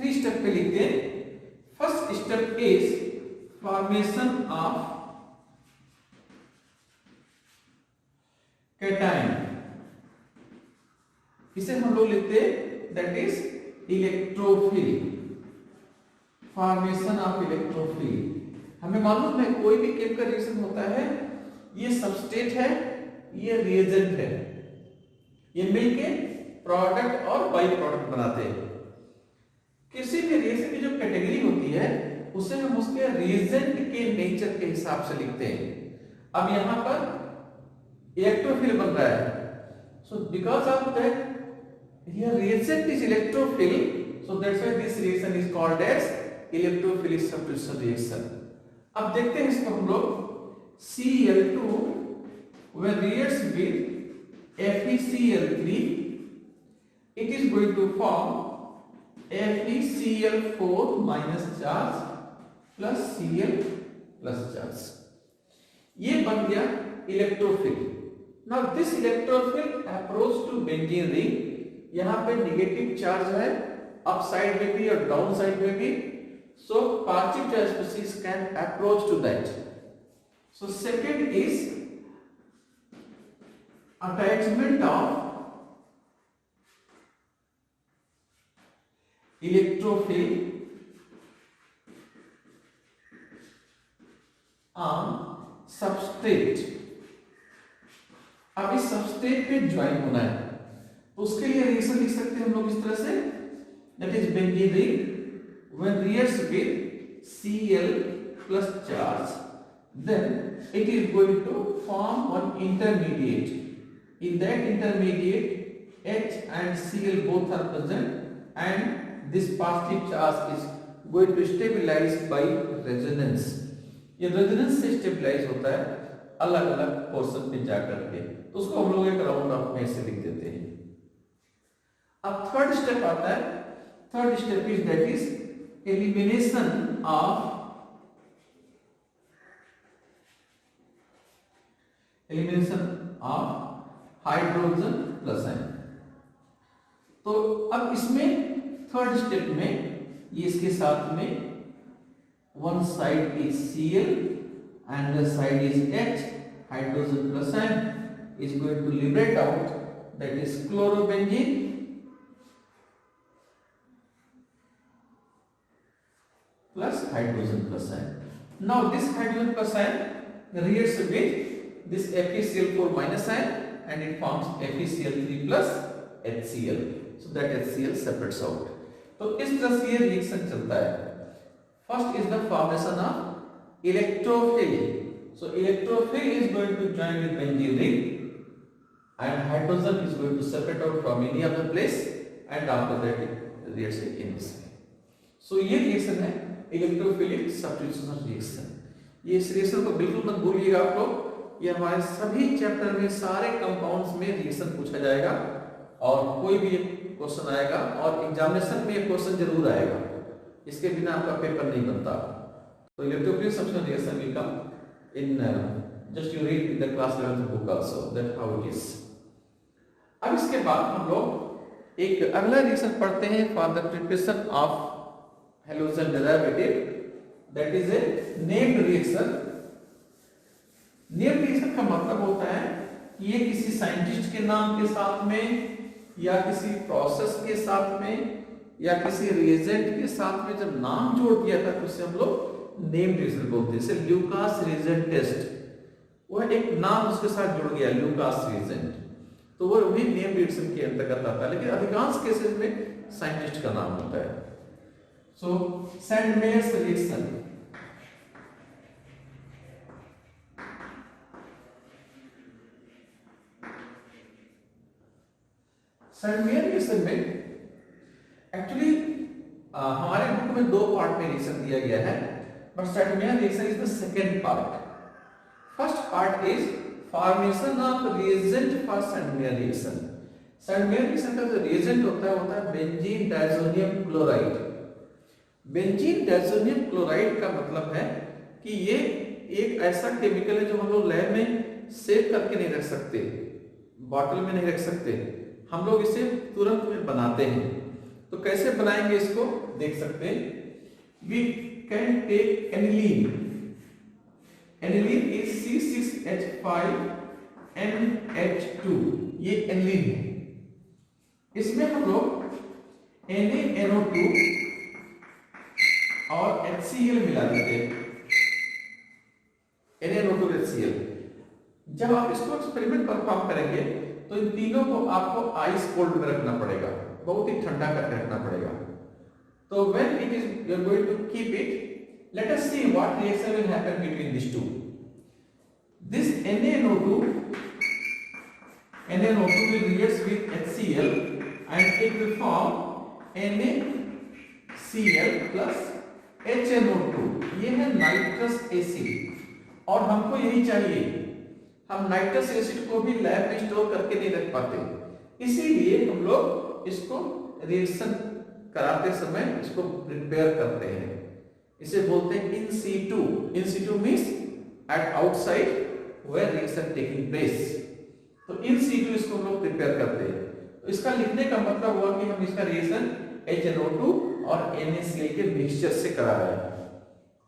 3 step पे लिखते हैं। First step is formation of cation, इसे हम लोग लिखते हैं that is electrophile, formation of electrophile. हमें मालूम है कोई भी केमिकल रिएक्शन होता है, ये सबस्ट्रेट है, ये रिएजेंट है, ये मिलके प्रोडक्ट और बाई प्रोडक्ट बनाते हैं। किसी भी रिएक्शन की जो कैटेगरी होती है उसे हम उसके रिएजेंट के नेचर के हिसाब से लिखते हैं। अब यहां पर इलेक्ट्रोफिल बन रहा है, so because of that here reagent is electrophile, so that's why this reaction is called as electrophilic substitution reaction. अब देखते हैं इसको हम लोग। Cl2 when reacts with FeCl3, it is going to form FeCl4 minus charge plus Cl plus charge। ये बन गया electrophile. Now this electrophile approach to benzene ring, यहां पे नेगेटिव चार्ज है अप साइड में भी और डाउन साइड में भी, so positive charge species can approach to that. So second is attachment of electrophile on substrate. अब इस सबस्ट्रेट पे ज्वाइन होना है, तो उसके लिए रिएक्शन लिख सकते हैं हम लोग इस तरह से, that is benzene ring when reacts with Cl plus charge, then it is going to form one intermediate. In that intermediate H and Cl both are present and this positive charge is going to stabilize by resonance। ये resonance से stabilise होता है अलग अलग portion पे जाकर के, तो उसको हम लोग एक राउंड ऑफ में से लिख देते हैं। अब थर्ड स्टेप आता है। Third step is that is elimination of hydrogen plus ion. तो अब इसमें थर्ड स्टेप में ये इसके साथ में one side is Cl and the side is H, hydrogen plus ion is going to liberate out, that is chlorobenzene plus hydrogen plus ion। Now this hydrogen plus ion reacts with this FeCl4 minus ion and it forms FeCl3 plus HCl, so that HCl separates out। तो इस तरह से ये reaction चलता है। First is the formation of electrophil. So electrophil is going to join with benzene ring and hydrogen is going to separate out from any other place and after that it reacts again this way। So ये reaction है electrophilic substitution reaction। ये इस reaction को बिल्कुल मत भूलिएगा आप लोग। ये हमारे सभी चैप्टर में सारे कंपाउंड्स में रिएक्शन पूछा जाएगा और कोई भी क्वेश्चन आएगा और एग्जामिनेशन में ये क्वेश्चन जरूर आएगा, इसके बिना आपका पेपर नहीं बनता। तो electrophilic substitution reaction will come in just you read in the class 11th book also, that how it is. अब इसके बाद हम लोग एक अगला रिएक्शन पढ़ते हैं for the preparation of halogen derivative, that is a named reaction. Named reaction का मतलब होता है कि ये किसी साइंटिस्ट के नाम के साथ में या किसी प्रोसेस के साथ में या किसी रिएजेंट के साथ में जब नाम जोड़ दिया था तो उसे हम लोग नेम्ड रिएक्शन बोलते हैं। जैसे ल्यूकास रिएजेंट टेस्ट, वह एक नाम उसके साथ जुड़ गया ल्यूकास रिएजेंट, तो वो भी नेम्ड रिएक्शन के अंतर्गत आता है, लेकिन अधिकांश केसेस में साइंटिस्ट का नाम होता है। सो सैंडमेयर्स रिएक्शन, सैंडमेयर रिएक्शन में एक्चुअली हमारे बुक में 2 पार्ट में रिएक्शन दिया गया है, but Sandmeyer reaction is the second part. First part is formation of reagent for Sandmeyer reaction. Sandmeyer reaction का जो रिएजेंट होता है benzene diazonium chloride. Benzene diazonium chloride का मतलब है कि ये एक ऐसा केमिकल है जो हम लोग लैब में सेव करके नहीं रख सकते, बॉटल में नहीं रख सकते, हम लोग इसे तुरंत में बनाते हैं। तो कैसे बनाएंगे इसको देख सकते हैं। We can take aniline, aniline is C6H5 NH2, ये एनिलीन है। इसमें हम लोग NaNO2 और HCl मिला देते हैं, NaNO2 HCl। जब आप इसको एक्सपेरिमेंट परफॉर्म करेंगे तो इन तीनों को आपको आइस कोल्ड में रखना पड़ेगा, बहुत ही ठंडा करके रखना पड़ेगा। तो when it is you are going to keep it, let us see what reaction will happen between these two. This NaNO2 will react with HCl and it will form NaCl plus HNO2, ये है nitrous acid. और हमको यही चाहिए, हम nitrous acid को भी lab में स्टोर करके नहीं रख पाते, इसीलिए हम लोग इसको रिएक्शन कराते समय इसको प्रिपेयर करते हैं। इसे बोलते हैं in situ. In situ means at outside where reaction taking place. तो इन सीटू इसको हम लोग प्रिपेयर करते हैं। तो इसका लिखने का मतलब हुआ कि हम इसका रिएक्शन HNO2 और NaCl के मिक्सचर से करा रहे हैं।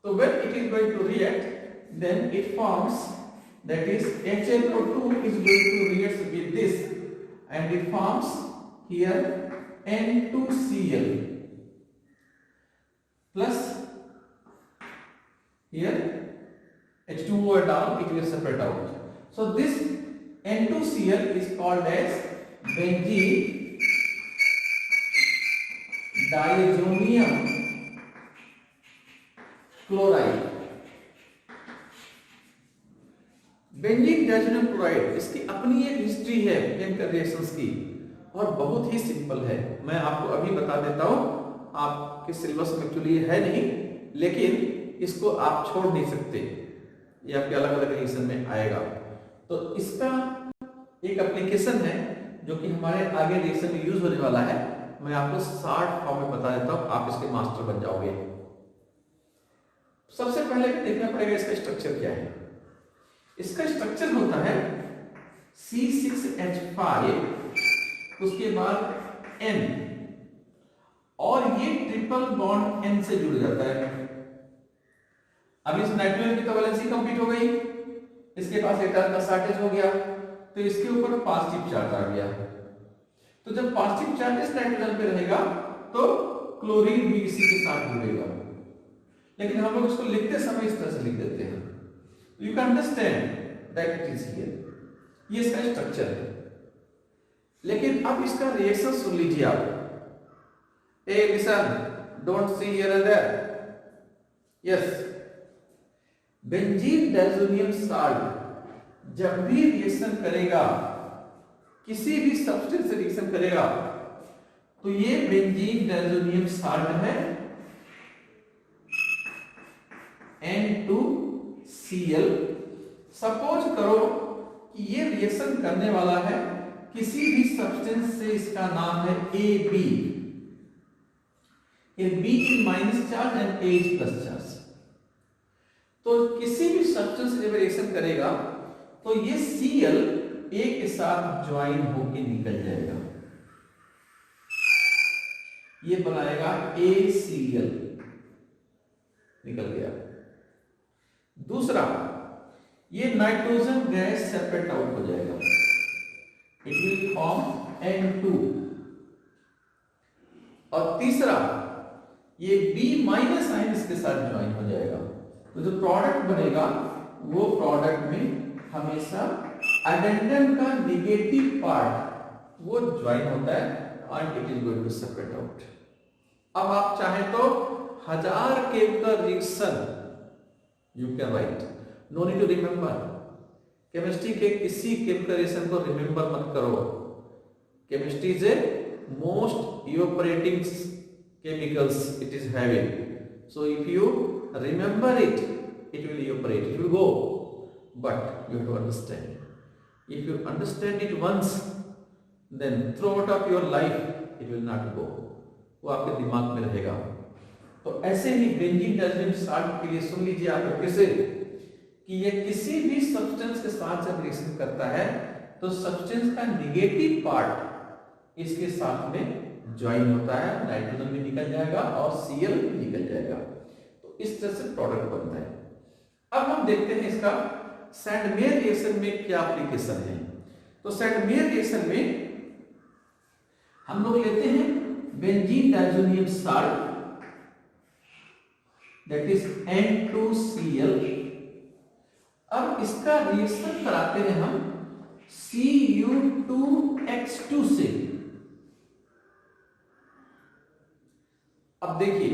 तो when it is going to react, then it forms, that is HNO2 is going to react with this and it forms here N2Cl plus here H2O down, it will separate out. So this N2Cl is called as benzene diazonium chloride। Benzene diazonium chloride, इसकी अपनी एक history है chemical reactions की और बहुत ही simple है। मैं आपको अभी बता देता हूं, आपके सिलेबस में एक्चुअली है नहीं, लेकिन इसको आप छोड़ नहीं सकते, ये आपके अलग अलग रिएक्शन में आएगा। तो इसका एक एप्लीकेशन है जो कि हमारे आगे रिएक्शन में यूज होने वाला है, मैं आपको शॉर्ट फॉर्म में बता देता हूं, आप इसके मास्टर बन जाओगे। सबसे पहले देखना पड़ेगा इसका स्ट्रक्चर क्या है। इसका स्ट्रक्चर होता है C6H5, उसके बाद N, और ये ट्रिपल बॉन्ड N से जुड़ जाता है। अब इस नाइट्रोजन की तो वैलेंसी कंप्लीट हो गई, इसके पास एटॉम का शॉर्टेज हो गया, तो इसके ऊपर पॉजिटिव चार्ज आ गया। तो जब पॉजिटिव चार्ज इस नाइट्रोजन पे रहेगा तो क्लोरीन भी इसी के साथ जुड़ेगा, लेकिन हम लोग इसको लिखते समय इस तरह से लिख देते हैं। You can understand that it is here, ये इसका स्ट्रक्चर है। लेकिन अब इसका रिएक्शन सुन लीजिए आप। Hey listen, don't see here and there. Yes, benzene diazonium salt जब भी रिएक्शन करेगा, किसी भी सब्सटेंस से रिएक्शन करेगा, तो ये बेंजीन डायज़ोनियम साल्ट है N2 Cl। सपोज करो कि ये रिएक्शन करने वाला है किसी भी सब्सटेंस से, इसका नाम है AB। ये B is minus charge and A is plus charge. तो किसी भी सब्सटेंस से जब रिएक्शन करेगा तो ये Cl A के साथ ज्वाइन होके निकल जाएगा, ये बनाएगा ACl, निकल गया। दूसरा, ये नाइट्रोजन गैस सेपरेट आउट हो जाएगा, इट विल फॉर्म N2। और तीसरा, ये B माइनस आयन इसके साथ ज्वाइन हो जाएगा, तो जो प्रोडक्ट बनेगा वो प्रोडक्ट में हमेशा एडेंडम का नेगेटिव पार्ट वो ज्वाइन होता है and it is going to separate out. अब आप चाहें तो 1000 chemical reaction you can write, no need to remember. Chemistry के किसी केमिकल रिएक्शन को रिमेंबर मत करो। Chemistry is a most evaporating chemicals it is having, so if you remember it, it will evaporate, it will go, but you have to understand. If you understand it once, then throughout of your life it will not go, वो आपके दिमाग में रहेगा। तो ऐसे ही benzene diazonium salt के लिए सुन लीजिए आप लोग कैसे कि ये किसी भी सब्सटेंस के साथ जब रिएक्शन करता है तो सब्सटेंस का नेगेटिव पार्ट इसके साथ में ज्वाइन होता है, नाइट्रोजन भी निकल जाएगा और Cl भी निकल जाएगा, तो इस तरह से प्रोडक्ट बनता है। अब हम देखते हैं इसका सैंडमेयर रिएक्शन में क्या एप्लीकेशन है। तो सैंडमेयर रिएक्शन में हम लोग लेते हैं benzene diazonium salt that is N2Cl। अब इसका रिएक्शन कराते हैं हम Cu2X2 से। अब देखिए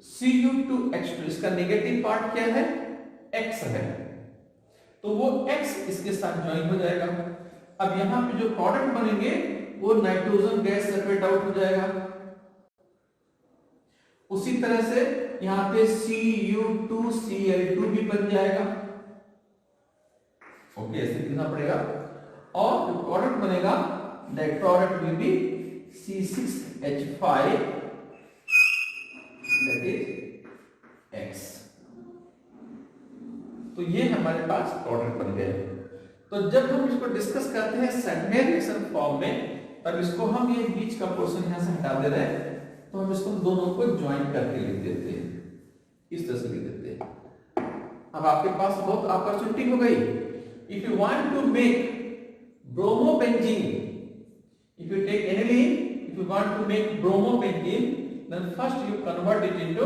Cu2X2 इसका नेगेटिव पार्ट क्या है, X है, तो वो X इसके साथ ज्वाइन हो जाएगा। अब यहां पे जो प्रोडक्ट बनेंगे वो नाइट्रोजन गैस सेपरेट आउट हो जाएगा। उसी तरह से यहां पे Cu2Cl2 भी बन जाएगा, ओके, ऐसे लिखना पड़ेगा। और जो प्रोडक्ट बनेगा that product will be C6H5 that is X। तो ये हमारे पास प्रोडक्ट बन गए। तो जब हम इसको डिस्कस करते हैं सैंडमेयर रिएक्शन फॉर्म में, तब इसको हम ये बीच का पोर्शन यहां से हटा दे रहे हैं, तो हम इसको दोनों को ज्वाइन करके लिख देते हैं, इस तरह से लिख देते हैं। अब आपके पास बहुत अपॉर्चुनिटी हो गई। If you want to make bromobenzene, if you take aniline, if you want to make bromobenzene, then first you convert it into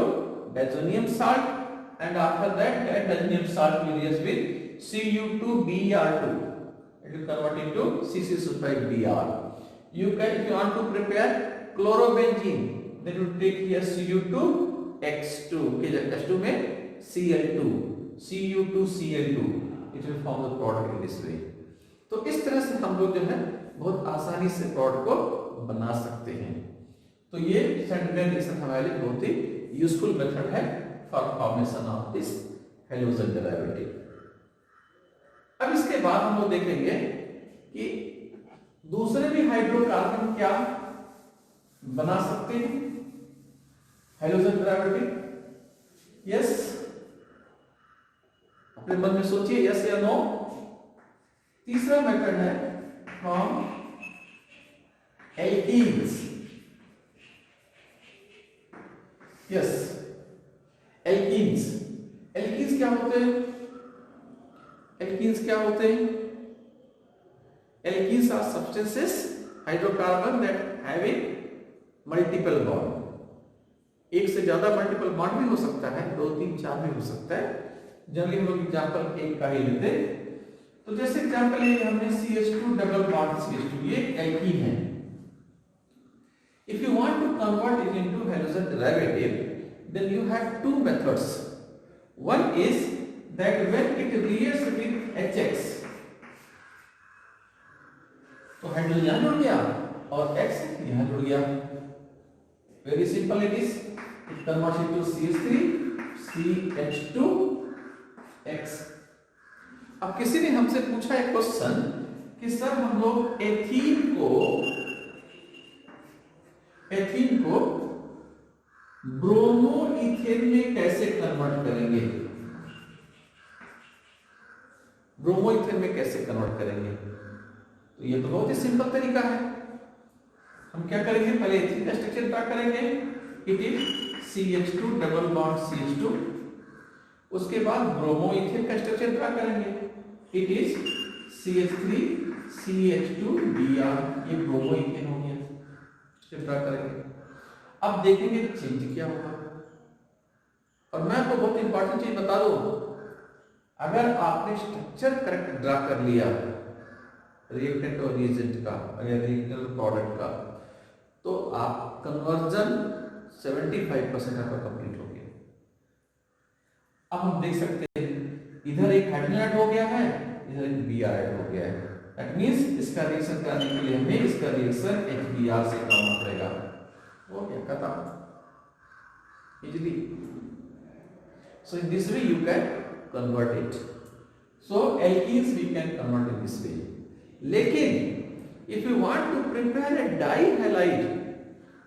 diazonium salt, and after that diazonium salt will react with Cu2Br2, it will convert into C6H5Br। you can, if you want to prepare chlorobenzene, then you take here Cu2X2 के H2 में Cl2, Cu2Cl2, it will form the product in this way। तो इस तरह से हम लोग जो है बहुत आसानी से प्रोडक्ट को बना सकते हैं। तो ये सैंडमेयर रिएक्शन हमारे लिए बहुत ही यूजफुल मेथड है for formation of this halogen derivative. अब इसके बाद हम लोग देखेंगे कि दूसरे भी हाइड्रोकार्बन क्या बना सकते हैं हैलोजन डेरिवेटिव। यस, अपने मन में सोचिए यस या नो। तीसरा मेथड है from alkenes. Yes, alkenes. Alkenes क्या होते हैं? एल्कीन्स क्या होते हैं? Alkenes are substances hydrocarbon that having multiple bond. एक से ज्यादा मल्टीपल बॉन्ड भी हो सकता है, 2, 3, 4 भी हो सकता है। जनरली हम लोग एग्जांपल एक का ही लेते हैं। तो जैसे एग्जांपल है हमने CH2 डबल बॉन्ड CH2, ये एल्कीन है। If you want to convert it into halogen derivative, then you have two methods. One is that when it reacts with HX, तो हाइड्रोजन यहाँ जुड़ गया और X यहाँ जुड़ गया। Very simple it is. It converts into CH3, CH2, X अब किसी ने हमसे पूछा एक क्वेश्चन कि सर हम लोग एथीन को ब्रोमो इथेन में कैसे कन्वर्ट करेंगे, ब्रोमो इथेन में कैसे कन्वर्ट करेंगे। तो ये तो बहुत ही सिंपल तरीका है। हम क्या करेंगे, पहले एथीन का स्ट्रक्चर ड्रा करेंगे, it is CH2 double bond CH2। उसके बाद ब्रोमो इथेन का स्ट्रक्चर ड्रा करेंगे, it is CH3 CH2 Br। ये ब्रोमो इथेन हो गया, स्ट्रक्चर ड्रा करेंगे। अब देखेंगे चेंज क्या होगा। और मैं आपको बहुत इंपॉर्टेंट चीज बता दूं, अगर आपने स्ट्रक्चर करेक्ट ड्रा कर लिया रिएक्टेंट और रिएजेंट का या रिएक्टेंट प्रोडक्ट का, तो आप कन्वर्जन 75% आपका कंप्लीट हो गया। अब हम देख सकते हैं इधर एक हाइड्रोजन ऐड हो गया है, इधर एक Br ऐड हो गया है। दैट मींस इसका रिएक्शन कराने के लिए हमें इसका रिएक्शन HBr से करना पड़ेगा। हो गया खत्म easily. So in this way you can convert it. So alkenes we can convert in this way. लेकिन if you want to prepare a dihalide,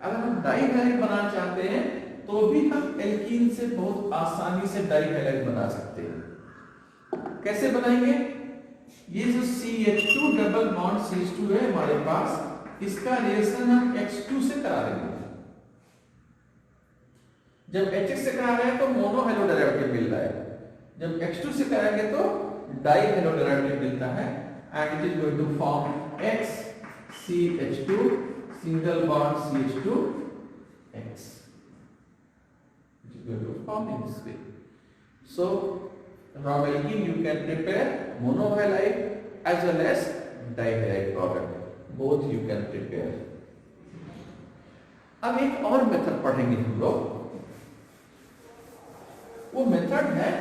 अगर हम डाइहैलाइड बनाना चाहते हैं तो भी हम एल्कीन से बहुत आसानी से डाइहैलाइड बना सकते हैं। कैसे बनाएंगे, ये जो CH2 डबल बॉन्ड CH2 है हमारे पास, इसका रिएक्शन हम H2 से करा देंगे। जब HX से करा रहे हैं तो मोनो हेलोडेरिवेटिव मिल रहा है, जब H2 से कराएंगे तो डाई हेलोडेरिवेटिव मिलता है, and it is going to form X CH2 single bond CH2 X, which is going to form in this way. So from alkene you can prepare monohalide as well as dihalide product, both you can prepare. अब एक और method पढ़ेंगे हम लोग। वो method है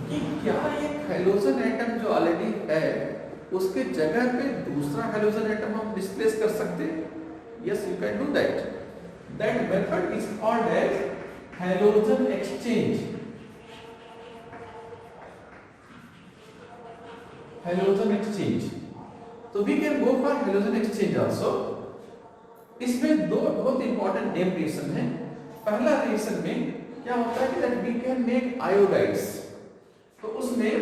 कि क्या एक हाइड्रोजन एटम जो ऑलरेडी है उसके जगह पे दूसरा हाइड्रोजन एटम हम डिस्प्लेस कर सकते हैं। Yes, you can do that. That method is called as hydrogen exchange. Hydrogen exchange, तो we can go for hydrogen exchange also. इसमें दो बहुत इंपॉर्टेंट नेम रिएक्शन है। पहला रिएक्शन में क्या होता है कि that we can make iodides. तो उसमें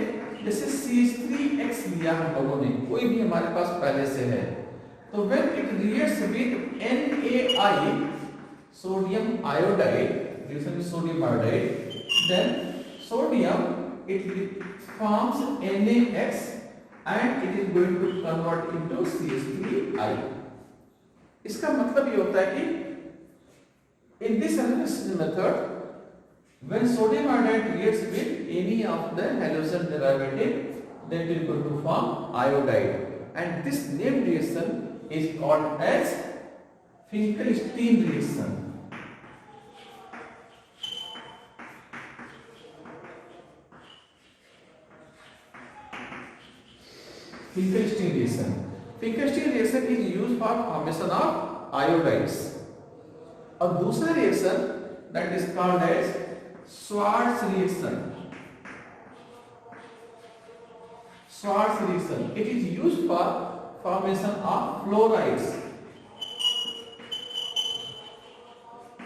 जैसे CH3X लिया हम लोगों ने, कोई भी हमारे पास पहले से है, तो when it reacts with NaI, sodium iodide, reaction with sodium iodide, then sodium it forms NaX and it is going to convert into CH3I। इसका मतलब ये होता है कि in this analysis method, when sodium iodide reacts with any of the halogen derivative, then it is going to form iodide, and this named reaction is called as Finkelstein reaction. Finkelstein reaction. Finkelstein reaction is used for formation of iodides. और दूसरा reaction that is called as Schwarz reaction. Schwarz reaction. It is used for formation of fluorides.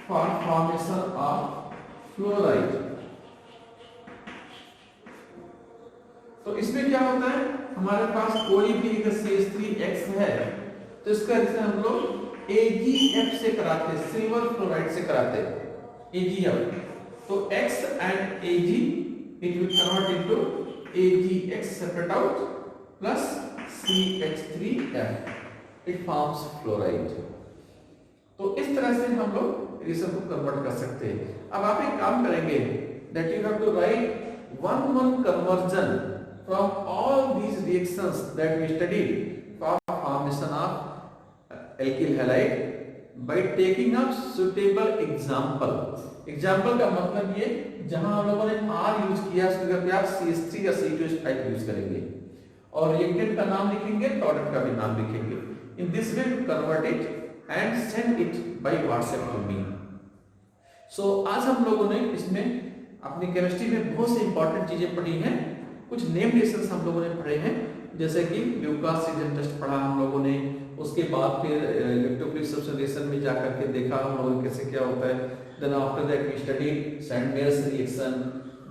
For formation of fluoride. तो इसमें क्या होता है, हमारे पास कोई भी अगर CH3X है तो इसका रिएक्शन हम लोग AgF से कराते हैं, सिल्वर फ्लोराइड से कराते हैं AgF। तो X and Ag it will convert into AgX separate out plus CH3F, it forms fluoride। तो इस तरह से हम लोग रिएक्शन को कन्वर्ट कर सकते हैं। अब आप एक काम करेंगे, that you have to write one conversion from all these reactions that we studied for formation of alkyl halide by taking up suitable example। Example का मतलब ये, जहां हम लोगों ने R यूज किया उसकी जगह पे आप CH3 या C2H5 यूज करेंगे और रिएक्टेंट का नाम लिखेंगे, प्रोडक्ट का भी नाम लिखेंगे। In this way convert it and send it by WhatsApp to me. So आज हम लोगों ने इसमें अपनी केमिस्ट्री में बहुत सी इंपॉर्टेंट चीजें पढ़ी हैं। कुछ नेम रिएक्शंस हम लोगों ने पढ़े हैं, जैसे कि ल्यूकास रिएक्शन टेस्ट पढ़ा हम लोगों ने, उसके बाद फिर इलेक्ट्रोफिलिक सब्स्टिट्यूशन में जाकर के देखा हम लोगों ने कैसे क्या होता है। Then after that we studied Sandmeyer's reaction,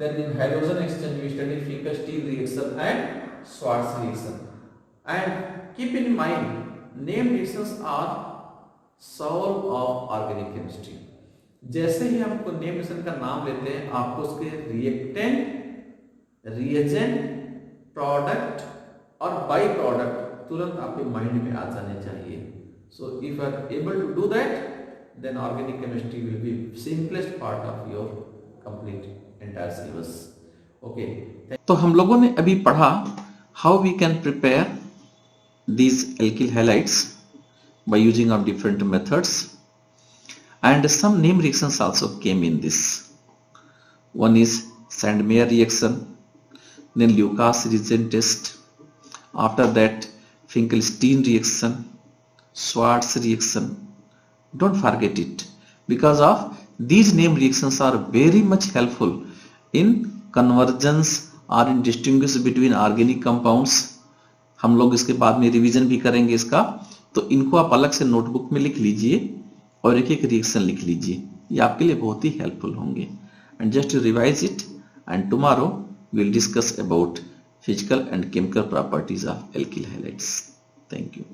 then in hydrogen exchange we studied Finkelstein reaction and Swarts reaction. And keep in mind name reactions are soul of organic chemistry. जैसे ही आपको नेम रिएक्शन का नाम लेते हैं, आपको उसके reactant, reagent, product और बाई प्रोडक्ट तुरंत आपके माइंड में आ जाने चाहिए। So if you are able to do that, then organic chemistry will be simplest part of your complete entire syllabus. Okay, तो हम लोगों ने अभी पढ़ा how we can prepare these alkyl halides by using of different methods, and some name reactions also came in this. One is Sandmeyer reaction, then Lucas reagent test, after that Finkelstein reaction, Schwartz reaction. Don't forget it, because of these name reactions are very much helpful in convergence or in distinguish between organic compounds. हम लोग इसके बाद में revision भी करेंगे इसका, तो इनको आप अलग से नोटबुक में लिख लीजिए और एक एक रिएक्शन लिख लीजिए, ये आपके लिए बहुत ही हेल्पफुल होंगे। And just revise it, and tomorrow will discuss about physical and chemical properties of alkyl halides. Thank you.